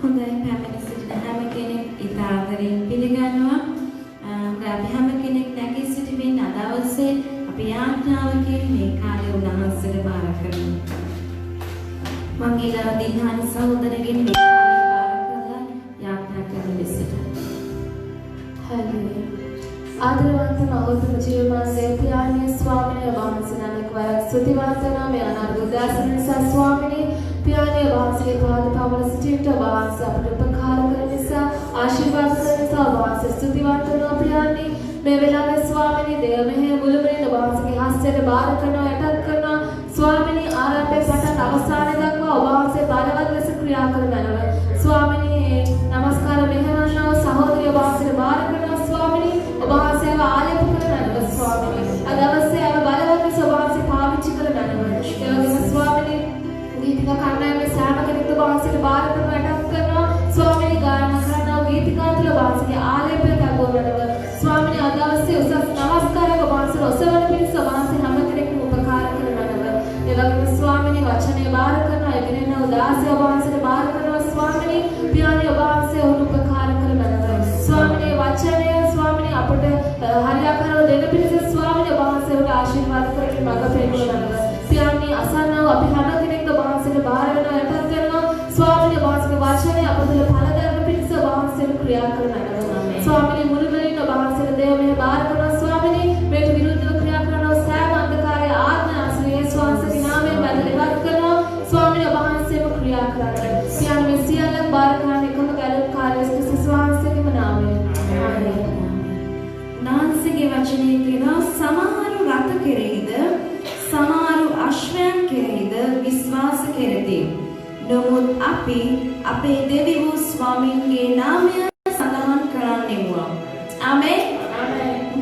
හොඳයි පැමිණ සිටින හැම කෙනෙක් ඉතාලතරින් පිළිගන්නවා. අපි හැම කෙනෙක් නැගී සිටීමෙන් අද අවස්සේ අපි යාඥාවකින් මේ කාලය උන්වහන්සේට බාර කරමු. මංගීලා දිහාන සහෝදරගෙන් මේ කාලය බාර කරලා යාඥා කරන ලෙසට. හරියට. ආදරවන්ත මහෝත්තම ජීවමානයේ පියාණන් ස්වාමීන් වහන්සේ නමක් වර ස්තුතිවන්ත නාමය අනුදාසන නිසා ස්වාමීනි පියාණන් වහන්සේගේ පාද පවල සිටිට වහන්සේ අපට උපකාර කරන නිසා ආශිර්වාද කරන නිසා වහන්සේ ස්තුතිවන්ත වෙනවා පියාණනි මේ වෙලාවේ ස්වාමීනි දේව මෙහෙය මුළුමනින් වහන්සේගේ හස්තයට බාර කරනවා යටත් කරනවා ස්වාමීනි ආරම්භයේ පටන් අවසානය දක්වා වහන්සේ බලවත් ලෙස ක්‍රියා කරන මනව ස්වාමීනි නමස්කාර මෙහෙවන්නා සහෝදරිය වහන්සේට බාර කරනවා ස්වාමීනි වහන්සේව ආලේප කරනව ස්වාමීනි අද අවශ්‍යව බලවත් ස්වභාවයෙන් පාවිච්චි කරනව ඒ වගේම ස්වාමීනි ගීතිකා කණ්ඩායමේ සෑම කෙනෙක්ට වහන්සේට බාර කරන යටත් කරනවා ස්වාමීනි ගායනා කරනවා ගීතිකා තුළ වහන්සේගේ ආලේපය ලැබවනව ස්වාමීනි අද අවශ්‍ය උසස් නමස්කාරයක වහන්සේට ඔසවන පිණිස වහන්සේ හැම කෙනෙක්ම උපකාර කරනව ඒ වගේම ස්වාමීනි වචනේ බාර කරනවා එකිනෙන උදාසය වහන්සේට බාර කරනවා ස්වාමීනි පියාණන් වහන්සේ උන් උපකාර කරනව ස්වාමීනි වචනය ස්වාමීනි අපට හරියාකාරව දෙන්න පිණිස ස්වාමීනි වහන්සේට ආශිර්වාද කරමින් මඟ පෙන්වනවා පියාණන් අසන්නව අපි හැම කෙනෙක්ම වහන්සේට බාර වෙනවා යටත් වෙනවා ස්වාමීනි වහන්සේගේ වචනය අපට ඵල දරන පිණිස වහන්සේට ක්‍රියා කරනවා ස්වාමීනි මුළුමනින්ම වහන්සේට දේව මෙහෙ බාර කරනවා ස්වාමීනි මේට විරුද්ධව ක්‍රියා කරනවා සෑම අන්ධකාරයේ ආඥා ශ්‍රී ස්වාමීන්ගේ නාමයෙන් බැඳලිවත් කරනවා ස්වාමීනි වහන්සේම ක්‍රියා කරනවා පියාණන් මේ සියල්ල බාර කරන එකම ගැලප් කාර්යස් ක්‍රිස්තුස් වහන්සේගේම නාමයෙන් නාන්සේගේ වචනේ කියනවා සමහරු රත කෙරෙහිද සමහරු අශ්වයන් කෙරෙහිද විශ්වාස කෙරෙති. නමුත් අපි අපේ දෙවි වූ ස්වාමීන්ගේ නාමය සඳහන් කරන්නෙමු. ආමේන්.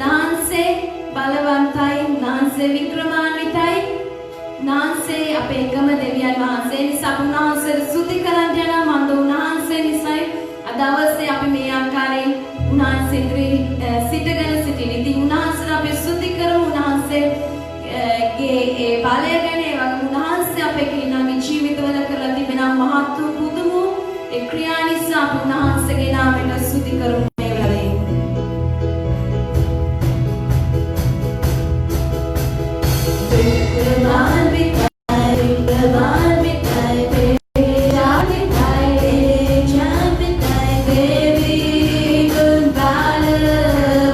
නාන්සේ බලවන්තයි, නාන්සේ වික්‍රමාන්විතයි. නාන්සේ අපේ එකම දෙවියන් වහන්සේ නිසා උන්වහන්සේට ස්තුති කරන්න යන මන්ද උන්වහන්සේ නිසායි අද අවස්සේ අපි මේ ආකාරයෙන් උන්වහන්සේ සිටගෙන සිටින. ඉතින් උන්වහන්සේ අපි ස්තුති කරමු උන්වහන්සේ ගේ ඒ බලය ගැන ඒ වගේම උන්වහන්සේ අපේ කිනාගේ ජීවිතවල කරලා තිබෙන මහත් වූ පුදුම ඒ ක්‍රියා නිසා අපි උන්වහන්සේගේ නාමයට ස්තුති කරමු මේ වෙලාවේ. වික්‍රමාන් වික්‍රයි ප්‍රමාන් වික්‍රයි පේජාති තයි ජාපිතයි දේවි ගුණ බලවත්යි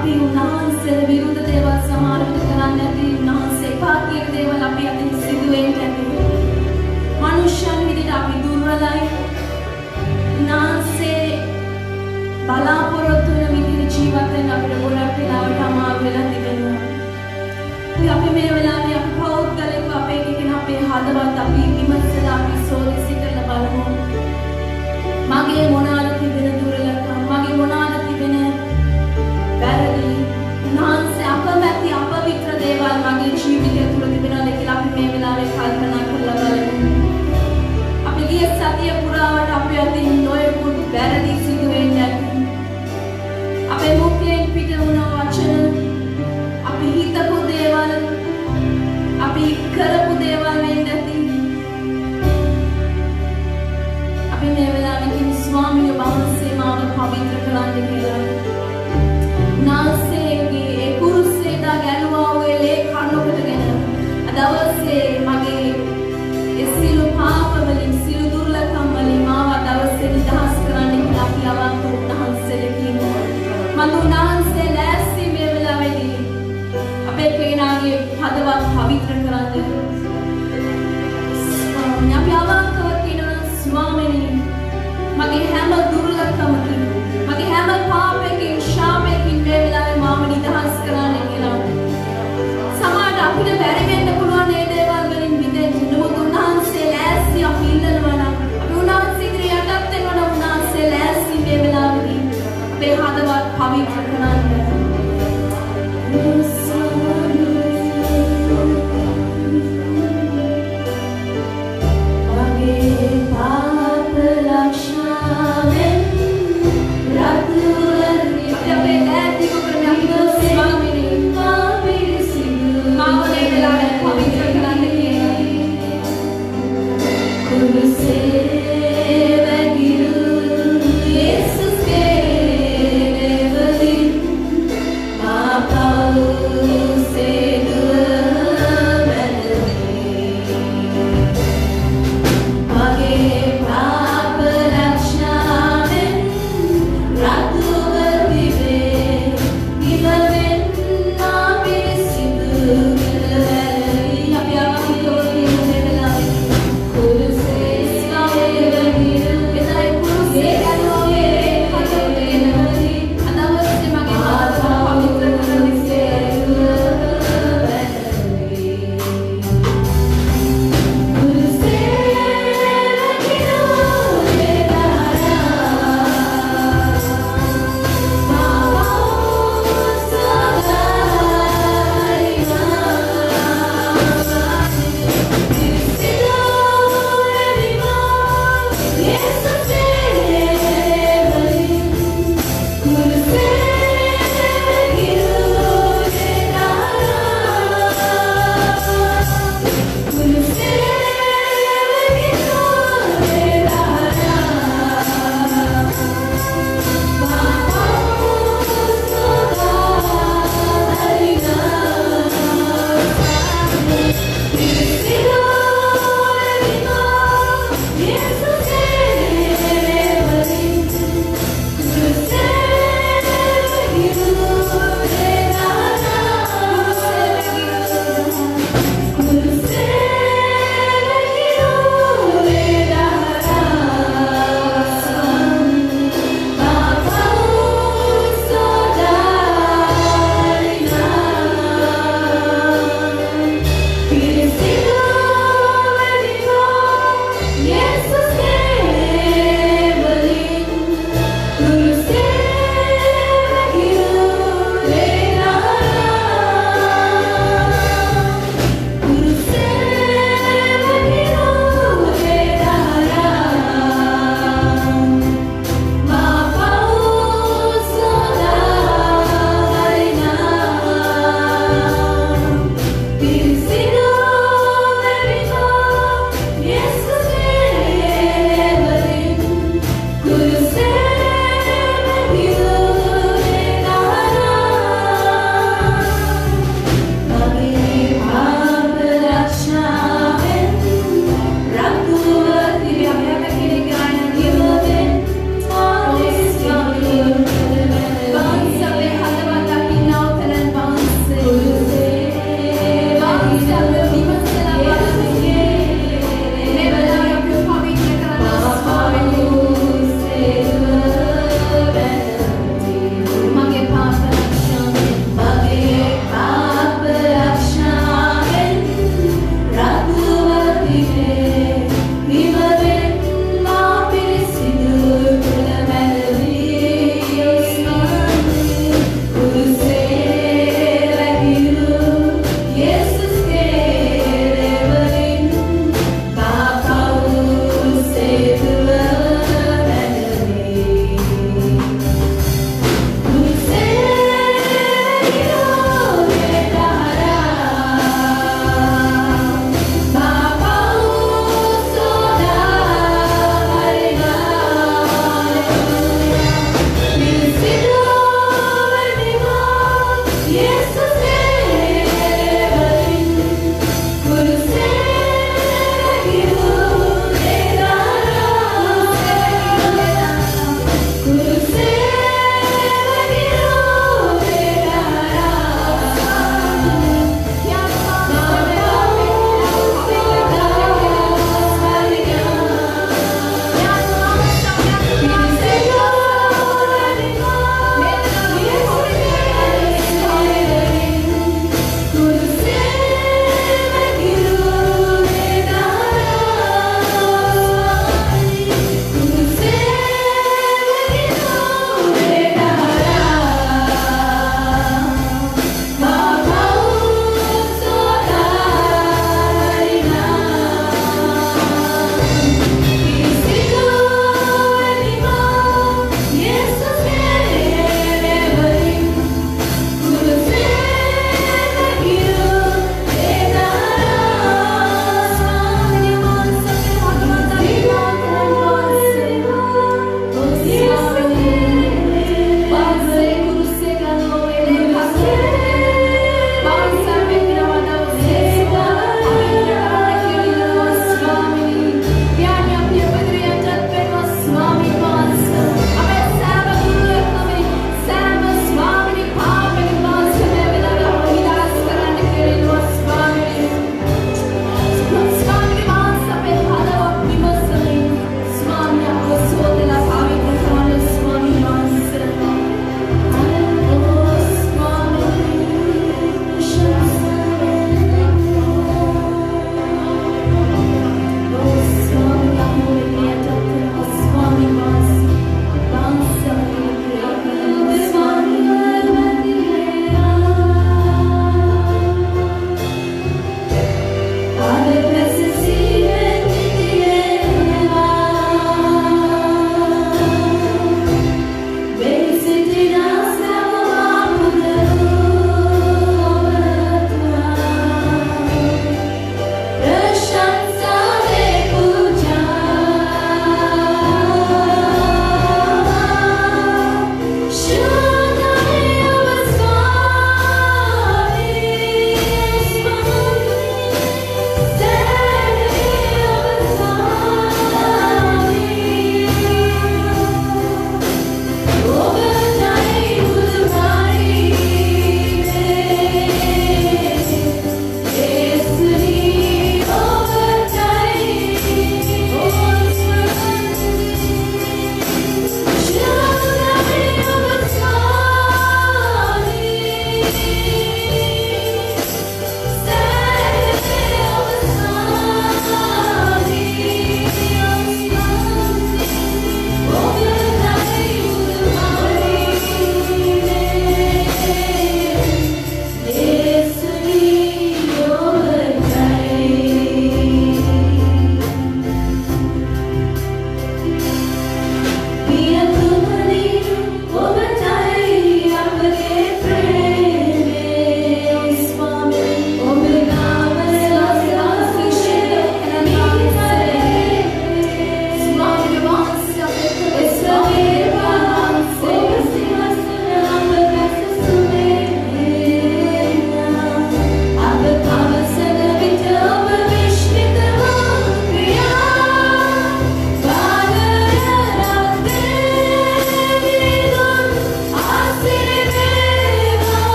අපි උන්වහන්සේ විරුද්ධ දේවල් සමාරම්භ කරන්නේ නැති උන්වහන්සේ එපා කියන දේවල් අපි අතින් සිදු වෙන්නේ නැති මනුෂ්‍යයන් විදිහට අපි දුර්වලයි උන්වහන්සේ බලාපොරොත්තු වෙන විදිහට ජීවත් වෙන්න අපිට ගොඩක් වෙලාවට අමාරු වෙලා තිබෙනවා. අපි මේ වෙලාවේ අපි පෞද්ගලිකව අපේ කියන අපේ හදවත් අපි විමසලා අපි සෝදිසි කරලා බලමු. මගේ මොනවාද තිබෙන දුර්වලකම් මගේ මොනවාද තිබෙන වැරදි උන්වහන්සේ අපමැති අපවිත්‍ර දේවල් මගේ ජීවිතය තුළ තිබෙනවාද කියලා අපි මේ වෙලාවේ කල්පනා කරලා බලමු. අපි ගිය සතිය පුරාවට අපි අතින් නොයෙකුත් වැරදි සිදු වෙන්නේ නැති අපේ මුඛයෙන් පිට වුණ වචන අපි හිතපු දේවල් අපි කරපු දේවල් වෙන්නේ නැති අපි මේ වෙලාවේ කිව් ස්වාමීන් වහන්සේ මාව පවිත්‍ර කරන්න කියලා නාසයේ ඒ කුරුසේදා ගැලුවා ඔය ලේ කන්නකොටගෙන දවසේ මගේ ඒ සිළු පාප වලින් සිළු දුර්ලභකම් වලින් මාව දවසේ නිදහස් කරන්න කියලා අපි අවංක උන්වහන්සේට කියනවා. මම උන්වහන්සේ ලෑස්ති මේ වෙලාවේදී අපේ කෙනාගේ හදවත් පවිත්‍ර කරන්න අපි අවංකව කියනවා ස්වාමීනි මගේ හැම දුර්ලභකමකින් මගේ හැම පාපයකින් ශාපයකින් මේ වෙලාවේ මාව නිදහස් කරන්න කියලා. සමහරවිට අපිට බැරි වෙන්න පුළුවන් මේ දේවල් වලින් මිදෙන්න. නමුත් උන්වහන්සේ ලෑස්ති අපි ඉන්නනවා නම් අපි උන්වහන්සේ ඉදිරියට යටත් වෙනවා නම් උන්වහන්සේ ලෑස්ති මේ වෙලාවේදී අපේ හදවත් පවිත්‍ර කරන්න. Jesus,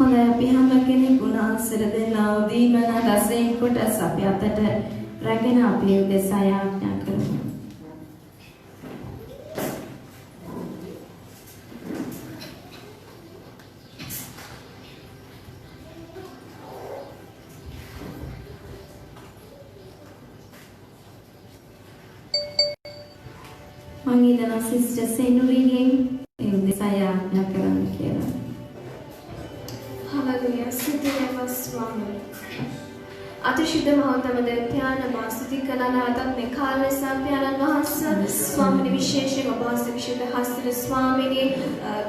හොඳයි අපි හැම කෙනෙක් උන්වහන්සේට දෙන්නා වූ දීමන රසයෙන් කොටස් අපි අතට රැගෙන අපි උදෙසා යාඥා කරමු. මම ඉතන සිස්ටර් සෙනුරිගෙන් ඒ උදෙසා යාඥා කරන්න කියලා. Hallelujah. Siddhiyama Swami. අතිශුද්ධ මහතම දෙවියන් වාස්තුති කලනාතත් මේ කාලේ සම්ප්‍රයන වහන්ස ස්වාමීන් විශේෂයෙන් ඔබ වහන්සේ විශේෂ හස්තන ස්වාමීනි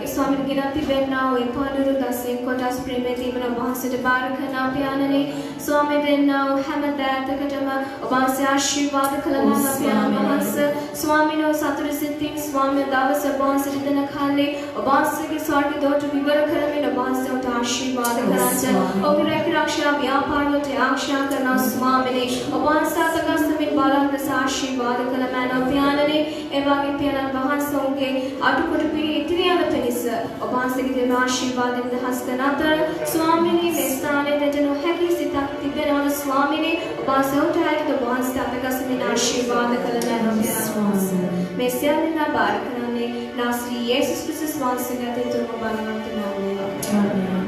ස්වාමීන් ගෙනත් තිබෙනා ඔය පාඩුරු දසෙන් කොටස් ප්‍රේමයේ තිබෙන ඔබ වහන්සේට බාර කරන අපයන්නේ ස්වාමීන් දෙන්නා හැම දායකකටම ඔබ වහන්සේ ආශිර්වාද කළා අපයන් වහන්ස ස්වාමීන් සතුරු සිතින් ස්වාමීන් දවස ඔබ වහන්සේට දෙන කාලේ ඔබ වහන්සේගේ ස්වර්ග දෝට විවර කරමින් ඔබ වහන්සේට ආශිර්වාද කරන්න ඔබේ රැකරක්ෂා ව්‍යාපාරවලට ආශා करना स्वामिने अवांसात गस्तमिन बालन आशीर्वाद कल मैनोप्यानने एवागे प्यानन वහන්සෝගේ අටුකොට පිරි ඉතිරියන පිණිස ඔබවහන්සේගේ දේව ආශිර්වාදයෙන් හස්තනතර ස්වාමිනේ මේ ස්ථානයේ දෙන හැකි සිතක් තිබෙනවන ස්වාමිනේ ඔබවහන්සේට හැකි ඔබවහන්සේ අතගස්මින් ආශිර්වාද කළ මැනෝපයාන මේ සියල්ලම බාර කරන්නේ නාස්රී යේසුස් ක්‍රිස්තුස් වහන්සේගේ තුම බලවත් නාමයෙන් ආමේන්.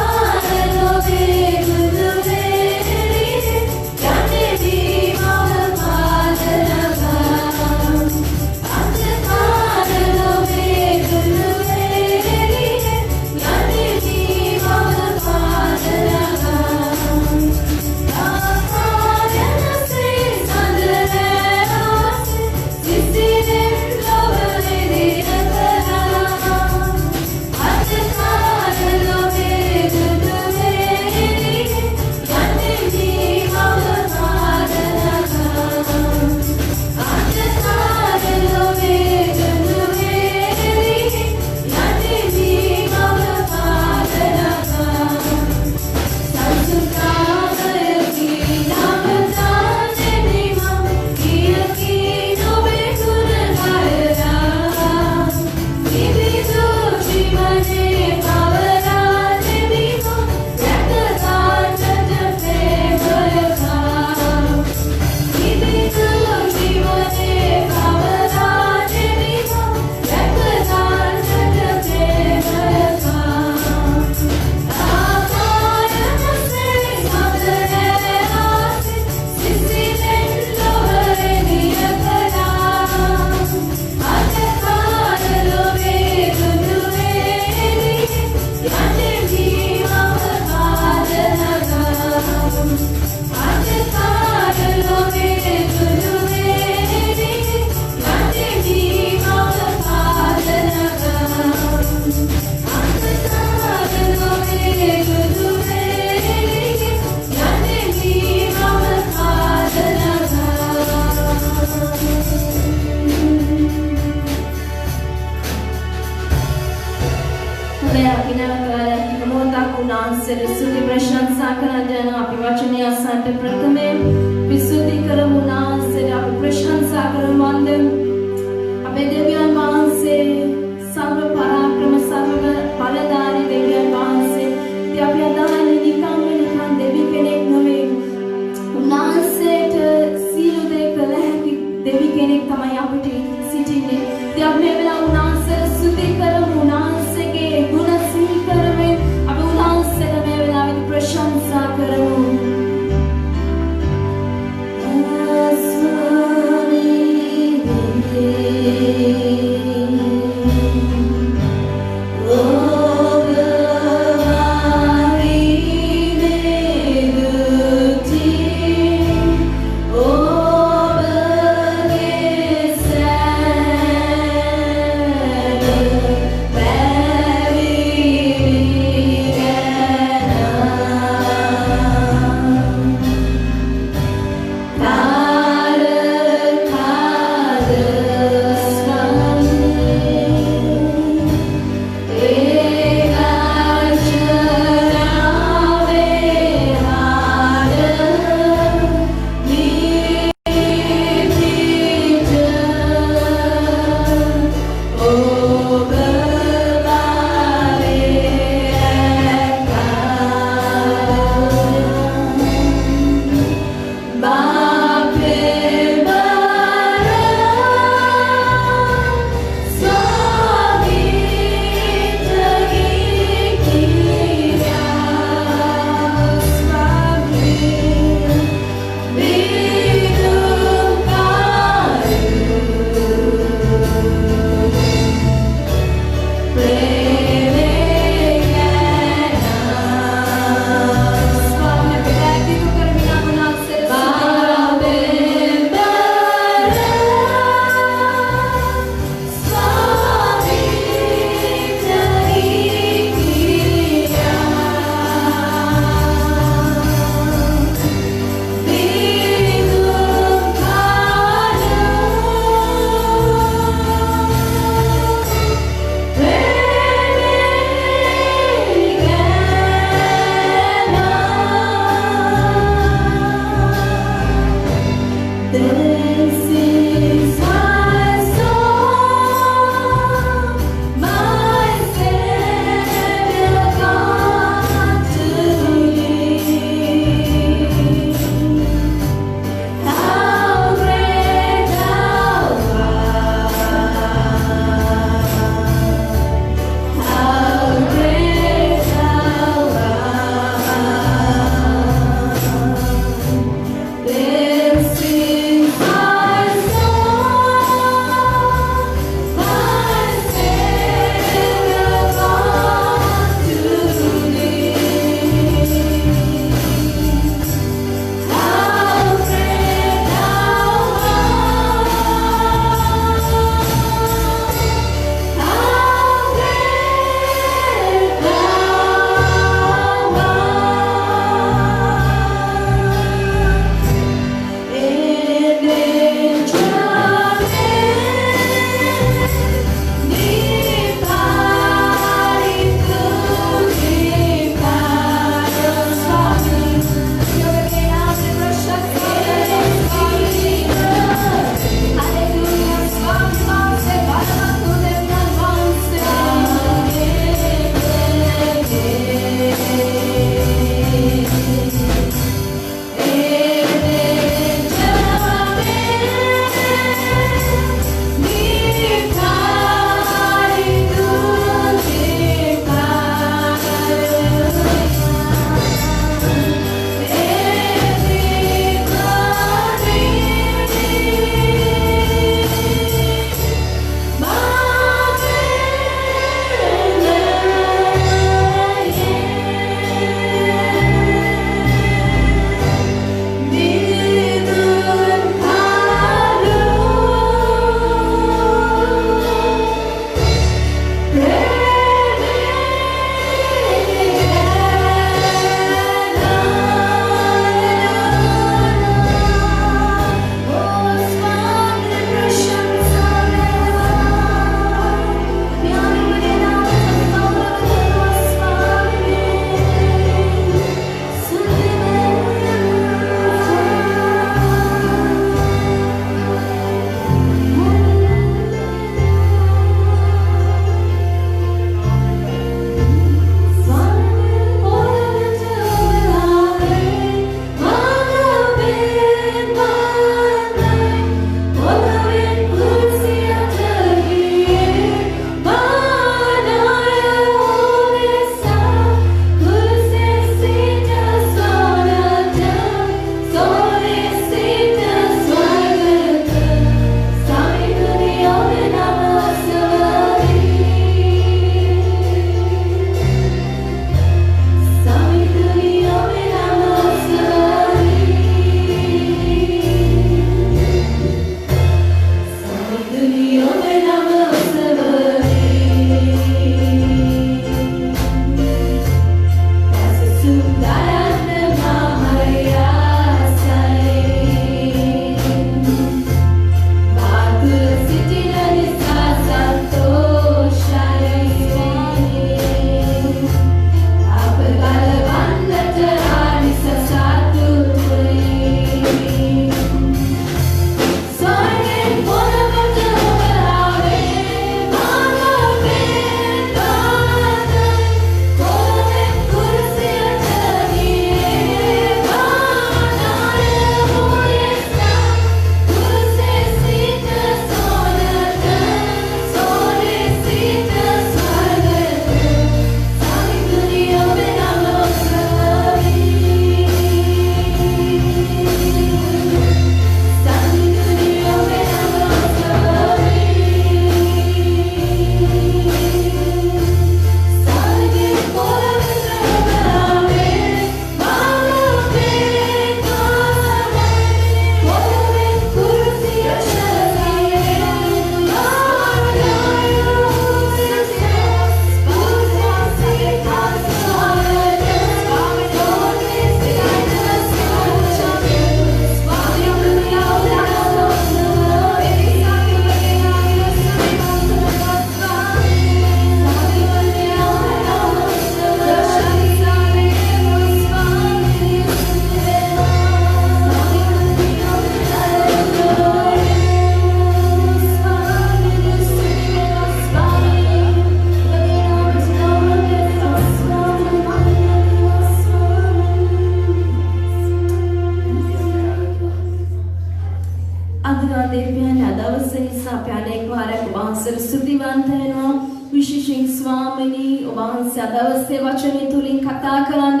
වහන්සේ දවසේ වචනේ තුලින් කතා කරන්න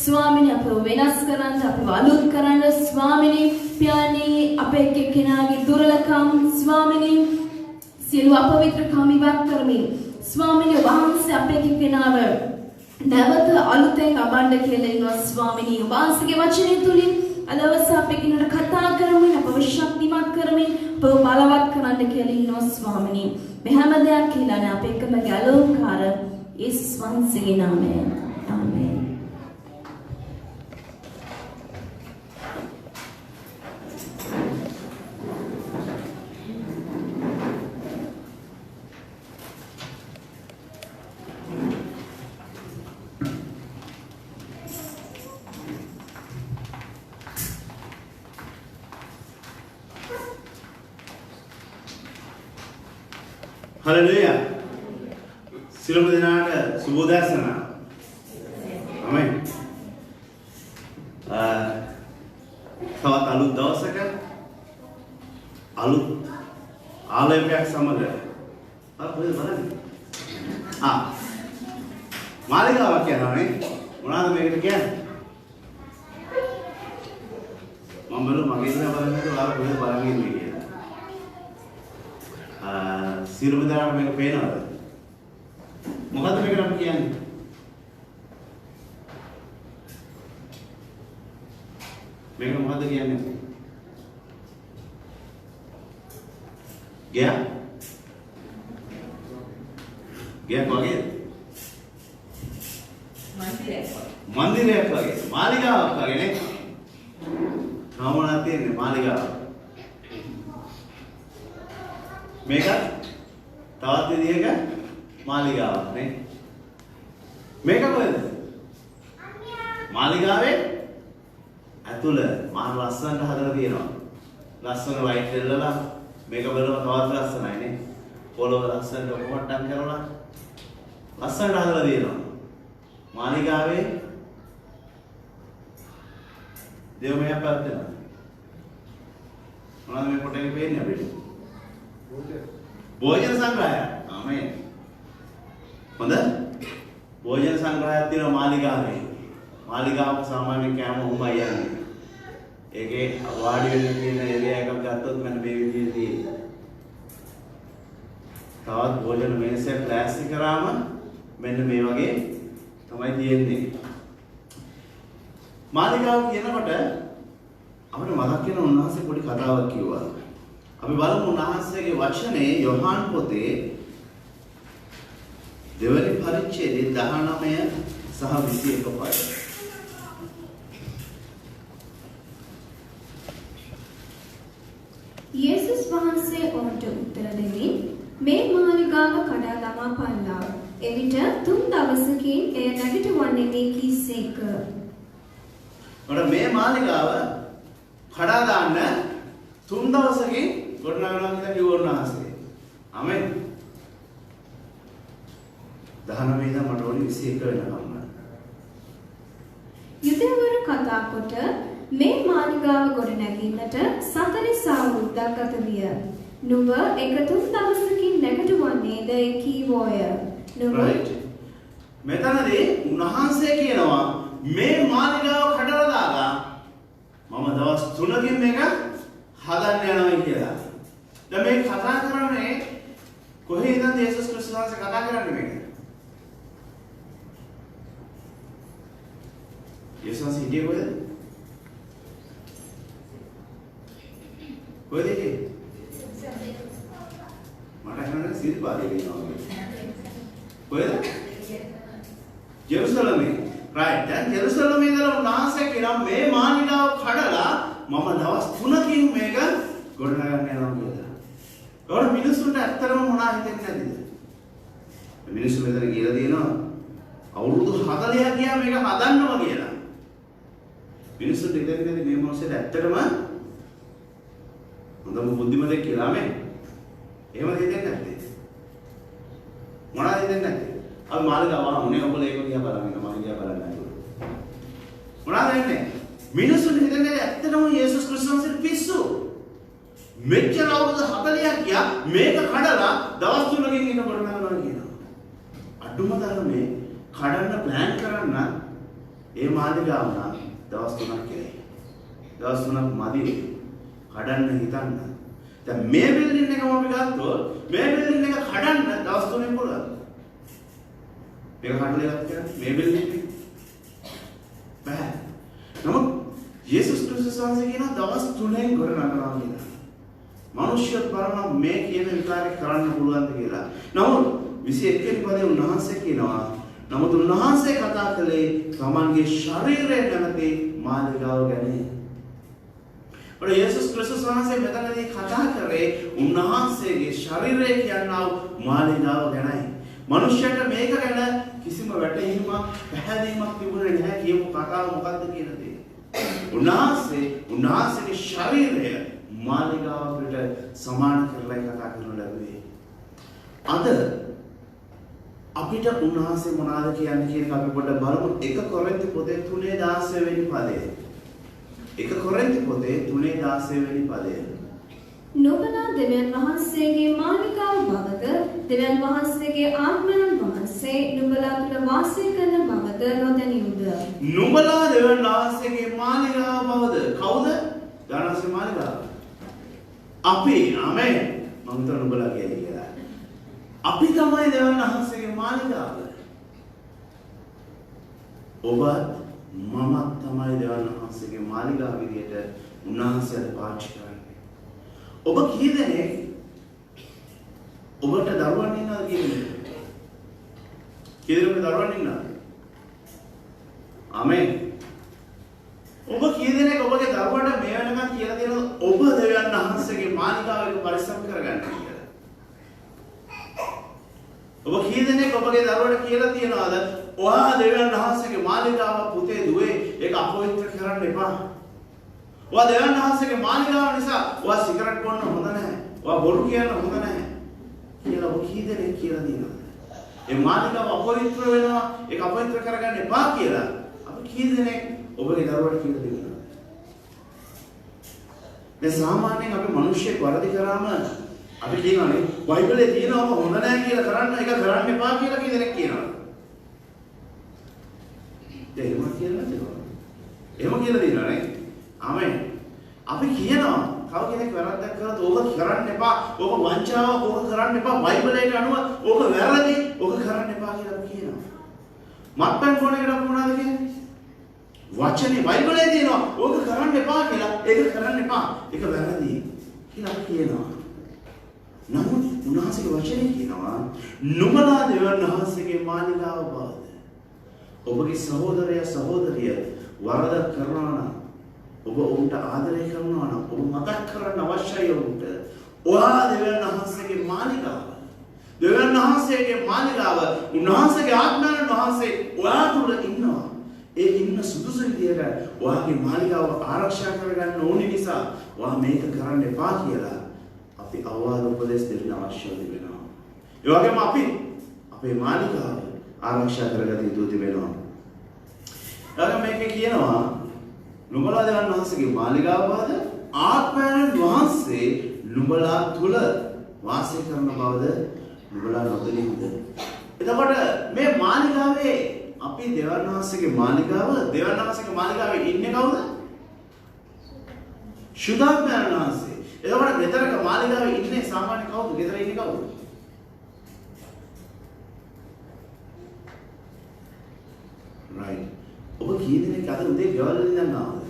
ස්වාමිනේ අපව වෙනස් කරන්න අපව අලුත් කරන්න ස්වාමිනේ පියාණී අපේ එක්කෙනාගේ දුර්ලභකම් ස්වාමිනේ සියලු අපවිත්‍රකම් ඉවත් කරමින් ස්වාමිනේ වහන්සේ අපේ එක්කෙනාව නැවත අලුතෙන් අබණ්ඩ කියලා ඉන්නවා ස්වාමිනේ වහන්සේගේ වචනේ තුලින් අදවස අපේ කෙනාට කතා කරමින් අපව ශක්තිමත් කරමින් අපව බලවත් කරන්න කියලා ඉන්නවා ස්වාමිනේ මේ හැම දෙයක් කියලා අපේ එකම ගැලවුම්කාර යේසුස් වහන්සේගේ නාමයෙන් ආමේන්. Hallelujah. සියලුම දෙනාට සුබෝදෑසන. ආමෙන්. තවත් අලුත් දවසක අලුත් ආලෝකයක් සමග අපේ බලන්න. මාලිගාවක් යනවානේ. මොනවාද මේකට කියන්නේ? මම මගේ ඉන්න බලන්නට ඔයාලා කොහෙද බලන් ඉන්නේ කියලා. සියලුම දෙනාට මේක පේනවද? මොකද්ද මේකට අපි කියන්නේ? මේක මොකද්ද කියන්නේ? ගයක් වගේ මන්දිරයක් වගේ මාලිගාවක් වගේ නේ. මොනවද තියෙන්නේ මාලිගාව? මේක තවත් විදිහක මාලිගාවක් නේ. මේක කොහෙද? මාලිගාවේ ඇතුළ මහා ලස්සනට හදලා තියෙනවා. ලස්සන ලයිට් දෙල්ලලා මේක බලම තවත් ලස්සනයි නේ. පොළොව ලස්සනට කොට්ටම් කරලා ලස්සනට හදලා තියෙනවා. මාලිගාවේ දේවමය පැත්තට මොනවද මේ කොට එකේ පේන්නේ අපිට? භෝජන සංග්‍රහය. ආමේන්. හොඳ භෝජන සංග්‍රහයක් තියෙනවා මාලිගාවේ. මාලිගාවක සාමාන්‍යයෙන් කෑම උමයි යන්නේ. ඒකේ වාඩි වෙන්න තියෙන එළිය එකක් ගත්තොත් මෙන්න මේ විදිහේ තවත් භෝජන මේසයක් ප්ලාස්ටික් කරාම මෙන්න මේ වගේ තමයි තියෙන්නේ. මාලිගාව කියනකොට අපිට මතක් වෙන උන්වහන්සේ පොඩි කතාවක් කිව්වා. අපි බලමු උන්වහන්සේගේ වචනේ යොහාන් පොතේ දෙවනි පරිච්ඡේදයේ 19 සහ 21 පද. යේසුස් වහන්සේ ඔවුන්ට උත්තර දෙමින් මේ මාලිගාව කඩා දමා පල්ලා. එවිට 3 දවසකින් එය නැගිටවන්නේ මේ කීසේක. මේ මාලිගාව කඩා දාන්න 3 දවසකින් ගොඩනගනවා කියලා කිව්ව උන්වහන්සේ. ආමෙන්. 19 ඉඳන් මට ඕනි 21 වෙනකම්. යුදෙවරු කතා කොට මේ මාලිගාව ගොඩ නැගීමට 40 අවුරුද්දක් ගත විය. නුඹ එක 3 දවසකින් නැගිටවන්නේද කීවෝය. නුඹ මෙතනදී උන්වහන්සේ කියනවා මේ මාලිගාව කඩලා දාලා මම දවස් 3කින් මේක හදන්න යනවා කියලා. දැන් මේ කතා කරන්නේ කොහේ ඉඳන්ද යේසුස් ක්‍රිස්තුස් වහන්සේ කතා කරන්නේ මේක? යේසුස් වහන්සේ හිටියේ කොහෙද? කොහෙද හිටියේ? මට හිතන්නේ සිල්පාදේ වෙනවා. කොහෙද? ජෙරුසලමේ. right. දැන් ජෙරුසලමේ ඉඳලා උන්වහන්සේ කියනවා මේ මාලිගාව කඩලා මම දවස් 3කින් මේක ගොඩනගන්න යනවා කියලා. ඒකට මිනිස්සුන්ට ඇත්තටම මොනවා හිතෙන්නේ නැතිද? මිනිස්සු මෙතන කියලා දිනවා අවුරුදු 40ක් ගියා මේක හදන්නවා කියලා. මිනිස්සුන්ට හිතෙන්නේ මේ මොහොතේ ඇත්තටම හොඳම බුද්ධිමතෙක් කියලා මේ. එහෙම හිතෙන්නේ නැත්තේ. මොනවද හිතෙන්නේ නැත්තේ? අපි මාළිගාව වුණේ ඔයගොල්ලෝ ඒක දිහා බලන්න මම දිහා බලන්න නෑ. මොනවද වෙන්නේ? මිනිස්සුන්ට හිතන්නේ ඇත්තටම යේසුස් ක්‍රිස්තුස් පිස්සු. මෙච්චර අවුරුදු 40ක් ගියා මේක කඩලා දවස් 3කින් ඉන්න කොට නගනවා කියනවා. අඩුම තරමේ කඩන්න ප්ලෑන් කරන්න ඒ මාලිගාව නම් දවස් 3ක් කෙරේ. දවස් 3ක් මදි කඩන්න හිතන්න. දැන් මේ බිල්ඩින් එකම අපි ගත්තොත් මේ බිල්ඩින් එක කඩන්න දවස් 3ක් පුළුවන්. මේක කඩලා ඉවත් කරන්න මේ බිල්ඩින් එක බෑ. නමුත් යේසුස් ක්‍රිස්තුස් වහන්සේ කියන දවස් 3න් ගොඩනගනවා කියලා. මිනිස්සු බලන මේ කියන විකාරය කරන්න පුළුවන්ද කියලා. නමුත් 21 වෙනි පදේ උන්වහන්සේ කියනවා නමුත් උන්වහන්සේ කතා කළේ තමන්ගේ ශරීරය නැමැති මාලිගාව ගැන. ඔය යේසුස් ක්‍රිස්තුස් වහන්සේ මෙතනදී කතා කරේ උන්වහන්සේගේ ශරීරය කියනවා මාලිගාව ගැනයි. මිනිස්සුන්ට මේක ගැන කිසිම වැටහීමක් පැහැදීමක් තිබුණේ නැහැ කියපු කතාව මොකක්ද කියන දේ. උන්වහන්සේගේ ශරීරය මාලිගාවකට සමාන කරලා කතා කරන ලැබුවේ. අද අපිට උන්වහන්සේ මොනවාද කියන්නේ කියන එක අපි පොඩ්ඩක් බලමු. 1 කොරින්ති පොතේ 3:16 වෙනි පදය. 1 කොරින්ති පොතේ 3:16 වෙනි පදය. නුඹලා දෙවියන් වහන්සේගේ මාලිගාව බවද දෙවියන් වහන්සේගේ ආත්මයන් වහන්සේ නුඹලා තුළ වාසය කරන බවද නොදැනියුද? නුඹලා දෙවියන් වහන්සේගේ මාලිගාව බවද? කවුද? දානසේ මාලිගාව. අපි ආමෙන්. මම හිතන නුඹලා කියලා. අපි තමයි දෙවියන් වහන්සේගේ මාලිගාව. ඔබත් මමත් තමයි දෙවියන් වහන්සේගේ මාලිගාව විදියට උන්වහන්සේට පාවිච්චි කරන්නේ. ඔබ කී දෙනෙක් ඔබට දරුවන් ඉන්නවද කියන්නේ? කී දෙනෙක් දරුවන් ඉන්නවද? ආමෙන්. ඔබ කී දෙනෙක් ඔබගේ දරුවන්ට මේ වෙනකන් කියලා දෙනවද ඔබ දෙවියන් වහන්සේගේ මාලිගාවක පරිස්සම් කරගන්න කියලා? ඔබ කී දෙනෙක් ඔබගේ දරුවන්ට කියලා තියනවද ඔයා දෙවියන් වහන්සේගේ මාලිගාව පුතේ දුවේ ඒක අපවිත්‍ර කරන්න එපා. ඔයා දෙවියන් වහන්සේගේ මාලිගාව නිසා ඔයා සිගරට් බොන්න හොඳ නැහැ. ඔයා බොරු කියන්න හොඳ නැහැ. කියලා ඔබ කී දෙනෙක් කියලා දිනවද? ඒ මාලිගාව අපවිත්‍ර වෙනවා ඒක අපවිත්‍ර කරගන්න එපා කියලා අපි කී දෙනෙක් ඔබගේ දරුවන්ට කියලා දෙනවද? මේ සාමාන්‍යයෙන් අපි මිනිස්සෙක් වරදි කරාම අපි කියනවානේ බයිබලයේ තියෙනවම හොඳ නැහැ කියලා කරන්න ඒක කරන්න එපා කියලා කී දෙනෙක් කියනවා. එහෙම කියලා දෙනවා. එහෙම කියලා දෙනවා නේ. ආමෙන්. අපි කියනවා කව කෙනෙක් වැරද්දක් කරත් ඕක කරන්න එපා. ඕක වංචාව ඕක කරන්න එපා. බයිබලයට අනුව ඕක වැරදි. ඕක කරන්න එපා කියලා අපි කියනවා. මත්පැන් ෆෝන් එකට අපි මොනවද කියන්නේ? වචනේ බයිබලයේ තියෙනවා ඕක කරන්න එපා කියලා. ඒක කරන්න එපා. ඒක වැරදි කියලා අපි කියනවා. නමුත් උන්වහන්සේගේ වචනේ කියනවා නුඹලා දෙවියන් වහන්සේගේ මාලිගාව බවද? ඔබගේ සහෝදරයා සහෝදරිය වරදක් කරනවා නම් ඔබ උන්ට ආදරය කරනවා නම් ඔබ මතක් කරන්න අවශ්‍යයි උන්ට. ඔයා දෙවියන් වහන්සේගේ මාලිගාව. දෙවියන් වහන්සේගේ මාලිගාව උන්වහන්සේගේ ආත්මයන් වහන්සේ ඔයා තුල ඉන්නවා. ඒ ඉන්න සුදුසු විදියට ඔයාගේ මාලිගාව ආරක්ෂා කරගන්න ඕනි නිසා ඔයා මේක කරන්න එපා කියලා අපි අවවාද උපදෙස් දෙන්න අවශ්‍ය වෙනවා. ඒ වගේම අපි අපේ මාලිගාව ආරක්ෂා කරගත යුතු තිබෙනවා. ඊළඟ මේකේ කියනවා නුඹලා දෙවියන් වහන්සේගේ මාලිගාව බවද ආත්මයන් වහන්සේ නුඹලා තුල වාසය කරන බවද නුඹලා නොදැනීද? එතකොට මේ මාලිගාවේ අපි දෙවියන් වහන්සේගේ මාලිගාව දෙවියන් වහන්සේගේ මාලිගාවේ ඉන්නේ කවුද? සුද්ධාත්මයන් වහන්සේ. එතකොට ගෙදරක මාලිගාවේ ඉන්නේ සාමාන්‍ය කවුද? ගෙදර ඉන්නේ කවුද? right. ඔබ කී දෙනෙක් අද උදේ ගෙවල් වලින් දැන් ආවද?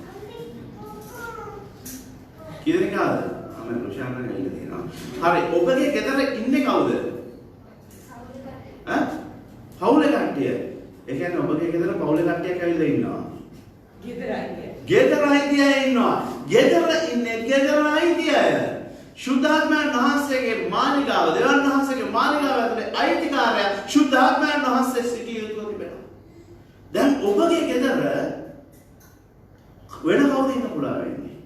කී දෙනෙක් ආවද? මම රුෂාන් නේද කියනවා. හරි ඔබගේ ගෙදර ඉන්නේ කවුද? ඈ? පවුලේ කට්ටිය. ඒ කියන්නේ ඔබගේ ගෙදර පවුලේ කට්ටියක් ඇවිල්ලා ඉන්නවා. ගෙදර අයිතිය ඉන්නවා. ගෙදර ඉන්නේ ගෙදර අයිතිය. සුද්ධාත්මයන් වහන්සේගේ මාලිගාව දෙවියන් වහන්සේගේ මාලිගාව ඇතුලේ අයිතිකාරය සුද්ධාත්මයන් වහන්සේ සිටිය යුතුව තිබෙනවා. දැන් ඔබගේ ගෙදර වෙන කවුද ඉන්න පුළුවන් වෙන්නේ?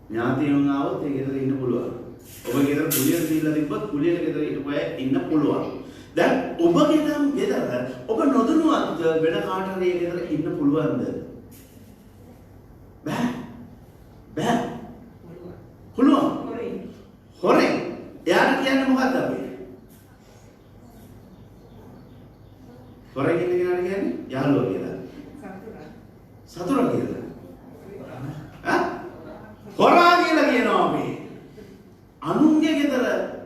ඥාතියන් ආවොත් ඒ ගෙදර ඉන්න පුළුවන්. ඔබගේ ගෙදර කුලියට දීලා තිබ්බත් කුලියට ගෙදර හිටපු අය ඉන්න පුළුවන්. දැන් ඔබගේ නම් ගෙදර ඔබ නොදැනුවත් වෙන කාට හරි ඒ ගෙදර ඉන්න පුළුවන්ද? බෑ. බෑ. පුළුවන්. හොරෙන්. එයාට කියන්නේ මොකක්ද අපි? හොරෙන් ඉන්න කෙනාට කියන්නේ යාළුවා කියලා. සතුරා කියලා. හොරා කියලා කියනවා අපි. අනුන්ගේ ගෙදර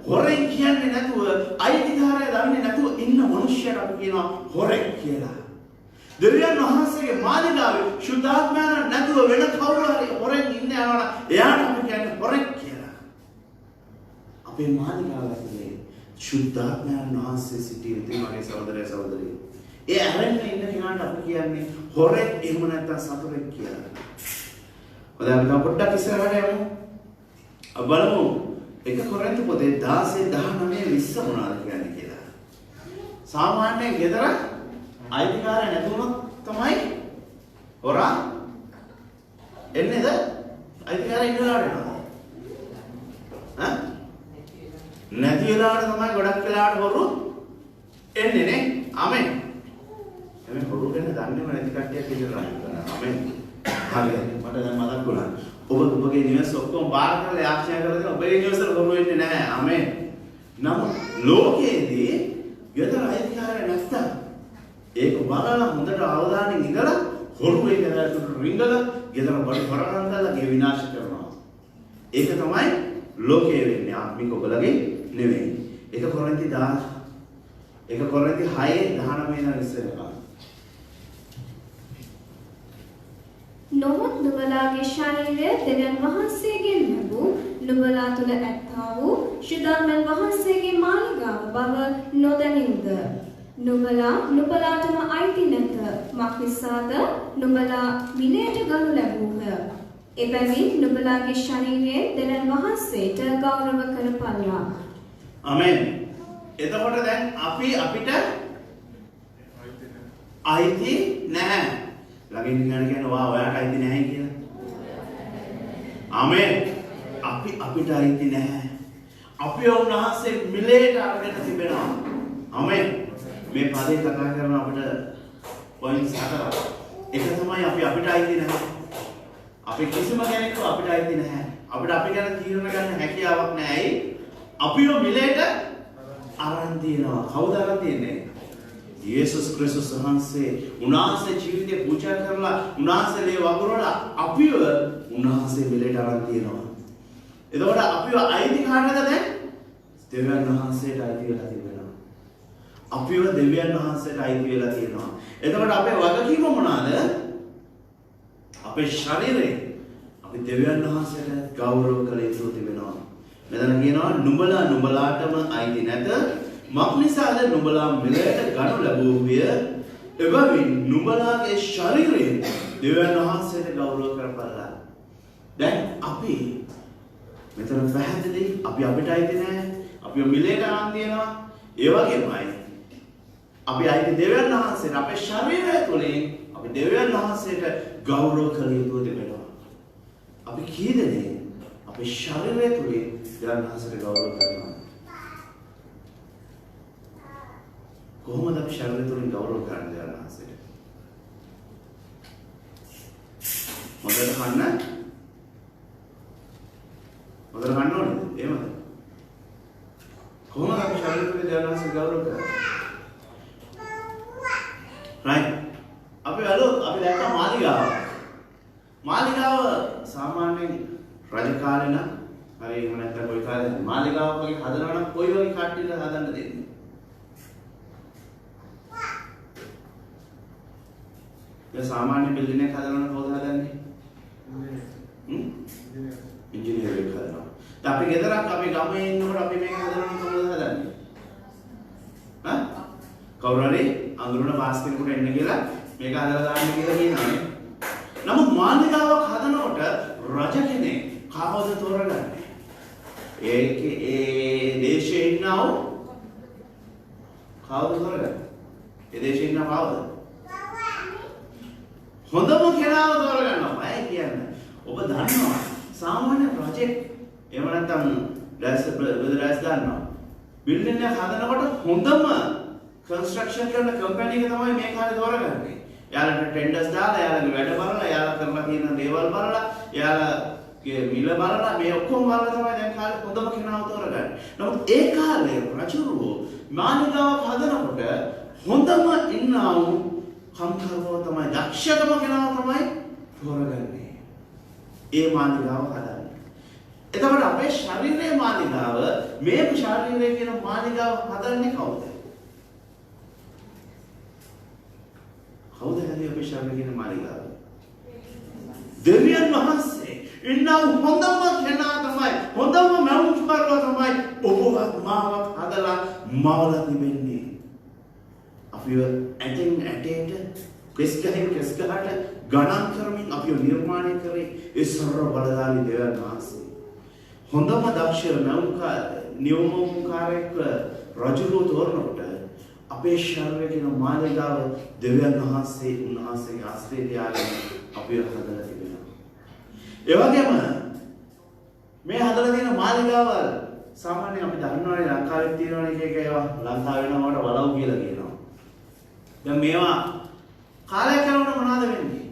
හොරෙන් කියන්නේ නැතුව අයිතිකාරය දන්නේ නැතුව ඉන්න මිනිස්සුන්ට අපි කියනවා හොරෙක් කියලා. දෙවියන් වහන්සේගේ මාලිගාවේ සුද්ධාත්මයන් නැතුව වෙන කවුරු හරි හොරෙන් ඉන්න යනවා එයාට අපි කියන්නේ හොරෙක් කියලා. අපේ මාලිගාව ඇතුලේ සුද්ධාත්මයන් වහන්සේ සිටින මගේ සහෝදරය සහෝදරිය. ඒ අරෙන්න ඉන්න කෙනාට අපි කියන්නේ හොරෙක් එහෙම නැත්නම් සතුරෙක් කියලා. ඔය අපි පොඩ්ඩක් ඉස්සරහට යමු. බලමු එක කොරින්ත පොතේ 16:19-20 මොනවද කියන්නේ කියලා. සාමාන්‍යයෙන් ගෙදර අයිතිකාරය නැතුනොත් තමයි හොරා එන්නේද? අයිතිකාරය ඉන්න වෙලාවට එනවා. නැති වෙලාවට තමයි ගොඩක් වෙලාවට හොරු එන්නේ නේ. ආමෙන්. එමේ හොරු ගැන දන්නේම නැති කට්ටියක් ඉඳලා ඉන්නවා. ආමෙන්. හරියට මට දැන් මතක් වුණා. ඔබගේ නිවස ඔක්කොම බාර කරලා ආශ්‍රය කරලා දෙන ඔබේ නිවසට හොරු වෙන්නේ නැහැ. ආමෙන්. නමුත් ලෝකයේදී ගෙදර අයිතිකාරය නැත්තම් ඒක බලලා හොඳට අවධානයෙන් ඉඳලා හොරු ඒ ගෙදරට රිංගලා ගෙදර බඩ හොරකම් කරලා ගේ විනාශ කරනවා. ඒක තමයි ලෝකයේ වෙන්නේ ආත්මික ඔබලගේ නෙවෙයි. ඒක කොරින්ති 6:19 ඉස්සරහා. නොමුත් නුඹලාගේ ශරීරය දෙවියන් වහන්සේගෙන් ලැබූ නුඹලා තුල ඇත්තා වූ ශුද්ධාත්මයන් වහන්සේගේ මාලිගාව බව නොදැනින්ද? නුඹලාටම අයිති නැත. මක්නිසාද නුඹලා මිලයට ගනු ලැබූහ. එබැවින් නුඹලාගේ ශරීරයේ දෙවියන් වහන්සේට ගෞරව කරපල්ලා. ආමෙන්. එතකොට දැන් අපිට අයිති නැහැ. ළඟින් ඉන්න කියන වා ඔයාට අයිති නැහැ කියලා. ආමෙන්. අපිට අයිති නැහැ. අපි උන්වහන්සේ මිලේට අරගෙන තිබෙනවා. ආමෙන්. මේ පදේ කතා කරන අපිට පොයින්ට්ස් 4ක්. එක තමයි අපිට අයිති නැහැ. අපි කිසිම කෙනෙක්ව අපිට අයිති නැහැ. අපිට අපි ගැන තීරණ ගන්න හැකියාවක් නැහැ. අපිව මිලේට අරන් තියනවා. කවුද අරන් තියන්නේ? යේසුස් ක්‍රිස්තුස් වහන්සේ උන්වහන්සේ ජීවිතේ පූජා කරලා උන්වහන්සේගේ වගුරවල අපිව උන්වහන්සේ මිලේට අරන් තියනවා. එතකොට අපිව අයිති කාටද දැන්? දෙවියන් වහන්සේට අයිති වෙලා තිබෙනවා. අපිව දෙවියන් වහන්සේට අයිති වෙලා තියෙනවා. එතකොට අපේ වගකීම මොනවාද? අපේ ශරීරය අපි දෙවියන් වහන්සේට ගෞරව කළ යුතු තිබෙනවා. මෙතන කියනවා නුඹලාටම අයිති නැත. මක්නිසාද නුඹලා මිලයට ගනු ලැබුවිය. එබැවින් නුඹලාගේ ශරීරය දෙවියන් වහන්සේට ගෞරව කරපළා. දැන් අපි මෙතන පැහැදිලි අපිට අයිති නැහැ. අපිව මිලයට අරන් තියනවා. ඒ වගේමයි අපි අයිති දෙවියන් වහන්සේට අපේ ශරීරය තුළින් අපි දෙවියන් වහන්සේට ගෞරව කළ යුතු තිබෙනවා. අපි කී දෙනෙක් අපේ ශරීරය තුළින් දෙවියන් වහන්සේට ගෞරව කරනවා? කොහොමද අපි ශරීරය තුළින් ගෞරව කරන්නේ දෙවියන් වහන්සේට? හොඳට කන්න ඕනේ. එහෙමද? කොහොමද අපි ශරීරය තුළින් දෙවියන් වහන්සේට ගෞරව කරන්නේ? right. අපි දැක්ක මාලිගාව සාමාන්‍යයෙන් රජ කාලේ නම් හරි එහෙම නැත්නම් කොයි කාලේ මාලිගාවක් වගේ හදනවා නම් කොයි වගේ කට්ටියද හදන්න දෙන්නේ? ඒ සාමාන්‍ය බිල්ඩින් එකක් හදනවා නම් කවුද හදන්නේ? ඉංජිනේරුවෙක් හදනවා. අපි ගෙදරක් අපි ගමේ ඉන්නකොට අපි මේක හදනවා නම් කවුද හදන්නේ? කවුරු හරි අඳුරන පාස් කෙනෙකුට එන්න කියලා මේක හදලා දාන්න කියලා කියනවානේ. නමුත් මාලිගාවක් හදනකොට රජ කෙනෙක් කවුද තෝරගන්නේ? ඒ දේශයේ ඉන්නව කවුද තෝරගන්නේ? ඒ දේශයේ ඉන්නව කවුද? හොඳම කෙනාව තෝරගන්නවා. අය කියන්නේ ඔබ දන්නවා සාමාන්‍ය රජෙක් එහෙම නැත්නම් දැස් දන්නවා බිල්ඩින් එක හදනකොට හොඳම කන්ස්ට්‍රක්ෂන් කරන කම්පැනි එක තමයි මේ කාලේ තෝරගන්නේ. එයාලට ටෙන්ඩර්ස් දාලා, එයාලගේ වැඩ බලලා, එයාලා කරලා තියෙන දේවල් බලලා, එයාලා මිල බලලා මේ ඔක්කොම බලලා තමයි දැන් කාලේ හොඳම කෙනාව තෝරගන්නේ. නමුත් ඒ කාලේ රජුරෝ මාලිගාවක් හදනකොට හොඳම ඉන්නා වූ කම්කරුවෝ තමයි දක්ෂතම කෙනාව තමයි තෝරගන්නේ. ඒ මාලිගාව හදන්නේ. එතකොට අපේ ශරීරයේ මාලිගාව මේ ශරීරයේ කියන මාලිගාව හදන්නේ කවුද? කවුද හදන්නේ අපේ ශරීරයේ කියන මාලිගාව? දෙවියන් වහන්සේ. ඉන්නා හොඳම කෙනා තමයි හොඳම මවුන්කරුවා තමයි ඔබවත් මාවත් හදලා මවලා තිබෙන්නේ. අපිව ඇටෙන් ඇටේට කෙස් ගහින් කෙස් ගහට ගණන් කරමින් අපිව නිර්මාණය කරේ ඒ සර්ව බලධාරී දෙවියන් වහන්සේ. හොඳම දක්ෂ නියමකාරයෙක් රජුව තෝරනකොට අපේ ශරීරයේ කියන මාලිගාව දෙවියන් වහන්සේ උන්වහන්සේගේ ආශ්‍රය තියාගෙන අපිව හදලා තිබෙනවා. ඒ වගේම මේ හදලා තියෙන මාලිගාවල් සාමාන්‍යයෙන් අපි දන්නවනේ ලංකාවේ තියෙනවනේ එක එක ඒවා ලංකාවේ නමකට වලව් කියලා කියනවා. දැන් මේවා කාලයක් යනකොට මොනවද වෙන්නේ?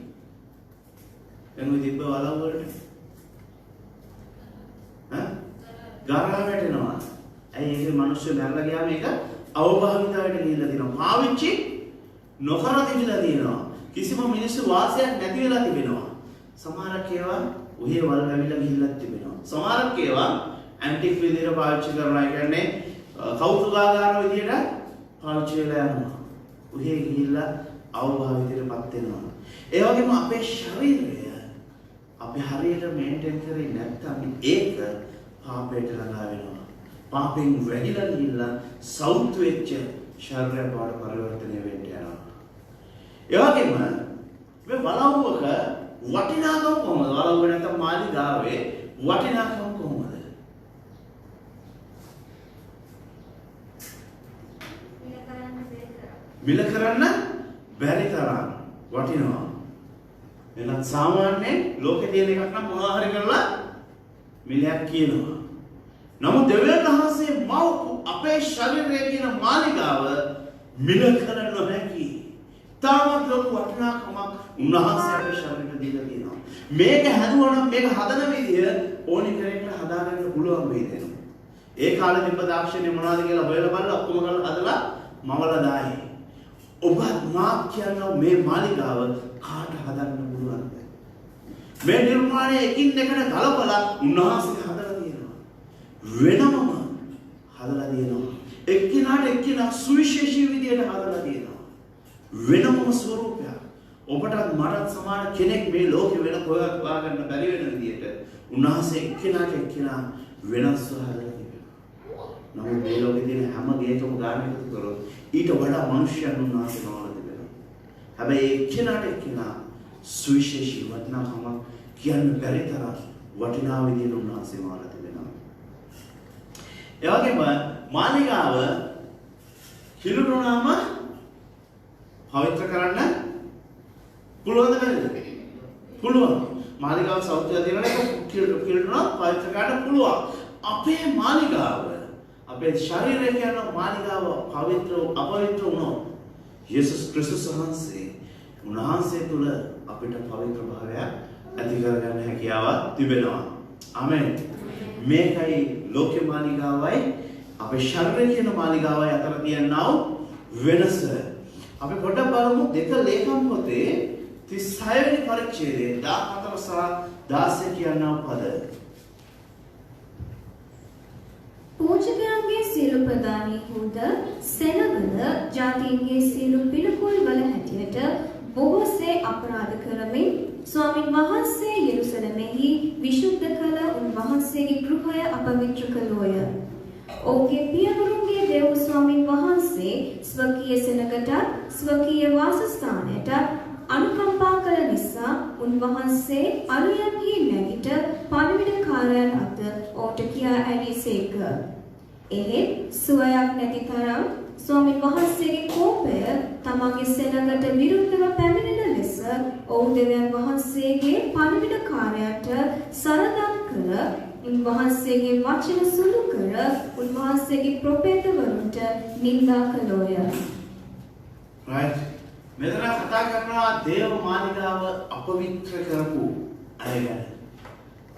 එන්නේ තිබ්බ වලව් වලට ගාරා වැටෙනවා. ඇයි ඒකේ මිනිස්සු මැරලා ගියාම ඒක අවබෝධයට ගිහිල්ලා තියෙනවා. පාවිච්චි නොකර තිබිලා තියෙනවා. කිසිම මිනිස්සු වාසයක් නැති වෙලා තිබෙනවා. සමහරක් ඒවා උහි වල වැවිලා ගිහිල්ලා තිබෙනවා. සමහරක් ඒවා ඇන්ටික් විදිහට පාවිච්චි කරනවා. ඒ කියන්නේ කෞතුකාගාර විදිහට පාවිච්චි වෙලා යනවා. උහි ගිහිල්ලා අවබෝධයටපත් වෙනවා. ඒ වගේම අපේ ශරීරය අපි හරියට මේන්ටේන් කරේ නැත්නම් ඒක පාපයට ළඟා වෙනවා. පාපෙන් වැగిලා ගිහිල්ලා සෞත් වෙච්ච ශරීරය බවට පරිවර්තනය වෙන්න යනවා. ඒ වගේම මේ වලව්වක වටිනාකම කොහොමද? වලව්ව නැත්නම් මාලිගාවේ වටිනාකම කොහොමද? මිල කරන්න බැරි තරම් වටිනවා. එහෙනම් සාමාන්‍යයෙන් ලෝකේ තියෙන එකක් නම් මොනවා හරි කරලා මිලයක් කියනවා. නමුත් දෙවියන් වහන්සේ මවපු අපේ ශරීරයේ කියන මාලිගාව මිල කරන්න නොහැකි. තාමත් ලොකු වටිනාකමක් උන්වහන්සේ අපේ ශරීරයට දීලා තියෙනවා. මේක හැදුවා නම් මේක හදන විදිය ඕනි කෙනෙක්ට හදාගන්න පුළුවන් වෙයි දෙනවා. ඒ කාලේ තිබ්බ තාක්ෂණය මොනවද කියලා හොයලා බලලා ඔක්කොම කරලා හදලා මවලා දායි. ඔබත් මාත් කියන මේ මාලිගාව කාට හදන්න පුළුවන්ද? මේ නිර්මාණය එකින් එකට ගලපලා උන්වහන්සේ හදලා තියෙනවා. වෙනමම හදලා තියෙනවා. එක්කිනාට එක්කිනා සුවිශේෂී විදියට හදලා තියෙනවා. වෙනමම ස්වරූපයක්. ඔබටත් මටත් සමාන කෙනෙක් මේ ලෝකෙ වෙන කොහෙවත් හොයාගන්න බැරි වෙන විදියට උන්වහන්සේ එක්කිනාට එක්කිනා වෙනස්ව හදලා තියෙනවා. නමුත් මේ ලෝකෙ තියෙන හැම ගේකම ගන්න එකතු කරොත් ඊට වඩා මනුෂ්‍යයන් උන්වහන්සේ නෝන තිබෙනවා. හැබැයි එක්කිනාට එක්කිනා සුවිශේෂී වටිනාකමක් කියන්න බැරි තරම් වටිනා විදියට උන්වහන්සේ මාලා තිබෙනවා. ඒ වගේම මාලිගාව කිලුණාම පවිත්‍ර කරන්න පුළුවන්ද බැරිද? පුළුවන්. මාලිගාව සෞත්‍යය දෙනවා ඒක කිලුණා පවිත්‍ර කරන්න පුළුවන්. අපේ මාලිගාව අපේ ශරීරය කියන මාලිගාව පවිත්‍ර අපවිත්‍ර වුණොත් යේසුස් ක්‍රිස්තුස් වහන්සේ උන්වහන්සේ තුල අපිට පවිත්‍ර භාවය ඇති කරගන්න හැකියාවක් තිබෙනවා. ආමෙන්. මේකයි ලෝක මාලිගාවයි අපේ ශරීරය කියන මාලිගාවයි අතර තියෙනා වෙනස. අපි පොඩ්ඩක් බලමු දෙක ලේඛන පොතේ 36 වෙනි පරිච්ඡේදයේ 14 සහ 16 කියන පද. පූජකයන්ගේ සියලු ප්‍රධානීහුද සෙනගල ජාතීන්ගේ සියලු පිළිකුල් වල හැටියට බොහෝසේ අපරාධ කරමින් ස්වාමින් වහන්සේ යෙරුසලමෙහි විශුද්ධ කළ උන්වහන්සේගේ ගෘහය අපවිත්‍ර කළෝය. ඔහුගේ පියවරුන්ගේ දේව ස්වාමින් වහන්සේ ස්වකීය සෙනගට ස්වකීය වාසස්ථානයට අනුකම්පා කළ නිසා උන්වහන්සේ අරුයන්හි නැගිට පණිවිඩකාරයන් අත ඔහුට කියා ඇවිසේක. එහෙත් සුවයක් නැති තරම් ස්වාමින් වහන්සේගේ කෝපය තමගේ සෙනඟට විරුද්ධව පැමිණෙන ලෙස ඔහු දෙවියන් වහන්සේගේ පණිවිඩකාරයාට සරදම් කළ උන්වහන්සේගේ වචන සුළු කර උන්වහන්සේගේ ප්‍රොපේතවරුන්ට නින්දා කළෝය. right මෙතන කතා කරනවා දේව මාලිගාව අපවිත්‍ර කරපු අය ගැන.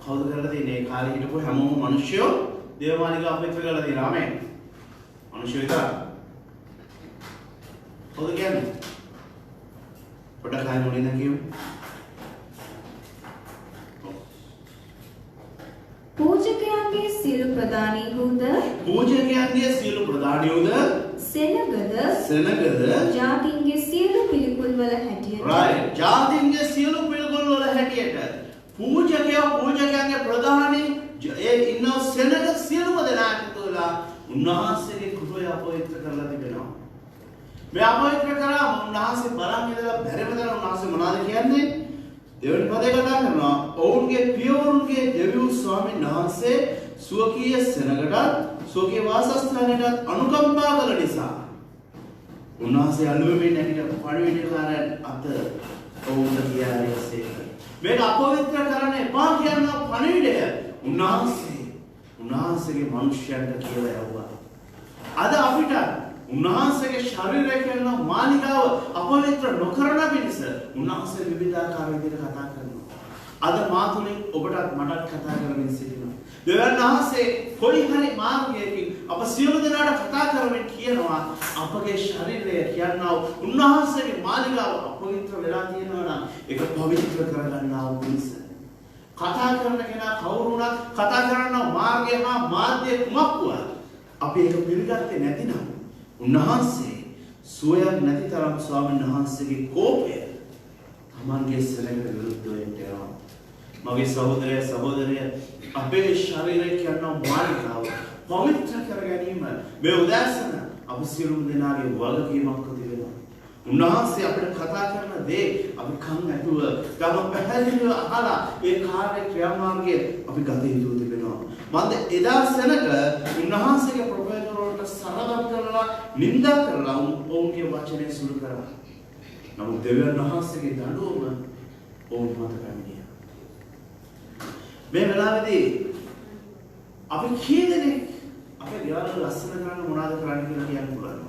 කවුද කරලා තියෙන්නේ? ඒ කාලේ හිටපු හැමෝම මිනිස්සුયો දේවමාලිගාව පවිත්‍ර කරලා තියෙනවා. ආමෙන්. මිනිස්සුયો විතරක්. කවුද කියන්නේ? පොඩ්ඩක් ආයෙ මොනින්ද කියමු. පූජකයන්ගේ සියලු ප්‍රධානීහුද පූජකයන්ගේ සියලු ප්‍රධානීහුද සෙනගද ජාතින්ගේ සියලු පිළිකුල් වල හැටියට right ජාතින්ගේ සියලු පිළිකුල් වල හැටියට පූජකයන්ගේ ප්‍රධානී ඒ ඉන්න සෙනග සියලුම දෙනාට තුලා උන්වහන්සේගේ කෘපය අපවිත්‍ර කරලා තිබෙනවා. මේ අපවිත්‍ර කරා උන්වහන්සේ බලන් ඉඳලා බැරිම දර උන්වහන්සේ මොනවද කියන්නේ? දෙවනි පදේ කතා කරනවා ඔවුන්ගේ පියවරුන්ගේ දෙවියන් ස්වාමීන් වහන්සේ සුවකීය සෙනගට සුවකීය වාසස්ථානයට අනුකම්පා කළ නිසා උන්වහන්සේ අලුවෙමින් නැගිට පණිවිඩකාරයන් අත ඔවුන්ට කියාරියසේක. මේක අපවිත්‍ර කරන්න එපා කියන පණිවිඩය උන්වහන්සේගේ මනුෂ්‍යයන්ට කියලා යවුවා. අද අපිට උන්වහන්සේගේ ශරීරය කියන මාලිගාව අපවිත්‍ර නොකරන පිණිස උන්වහන්සේ විවිධාකාර විදිහට කතා කරනවා. අද මා තුලින් ඔබටත් මටත් කතා කරමින් සිටිනවා. දෙවියන් වහන්සේ කොයි හරි මාර්ගයකින් අප සියලු දෙනාට කතා කරමින් කියනවා අපගේ ශරීරය කියනවා උන්වහන්සේගේ මාලිගාව අපවිත්‍ර වෙලා තියෙනවා නම් ඒක පවිත්‍ර කරගන්නා වූ පිණිස. කතා කරන කෙනා කවුරු වුණත් කතා කරන මාර්ගය හා මාධ්‍ය කුමක් වුණත් අපි ඒක පිළිගත්තේ නැතිනම් උන්වහන්සේ සුවයක් නැති තරම් ස්වාමීන් වහන්සේගේ කෝපය තමන්ගේ සෙනඟට විරුද්ධව එනවා. මගේ සහෝදරය සහෝදරිය අපේ ශරීරය කියන මාර්ගාව පවිත්‍ර කර ගැනීම මේ උදෑසන අප සියලුම දෙනාගේ වගකීමක් වෙනවා. උන්වහන්සේ අපිට කතා කරන දේ අපි කන් ඇතුව ගම පැහැදිලිව අහලා ඒ කාර්ය ක්‍රියාමාර්ගය අපි ගත යුතු තිබෙනවා. මන්ද එදා සෙනඟ උන්වහන්සේගේ ප්‍රොෆෙසර්වරුන්ට සරදම් කරලා නිඳා කරලා ඔවුන්ගේ වචනේ සුළු කරා. නමුත් දෙවියන් වහන්සේගේ දඬුවම ඔවුන් මත පැමිණියා. මේ වෙලාවේදී අපි කී දෙනෙක් අපේ ගෙවල් ලස්සන කරන්න මොනවද කරන්න කියලා කියන්න පුළුවන්ද?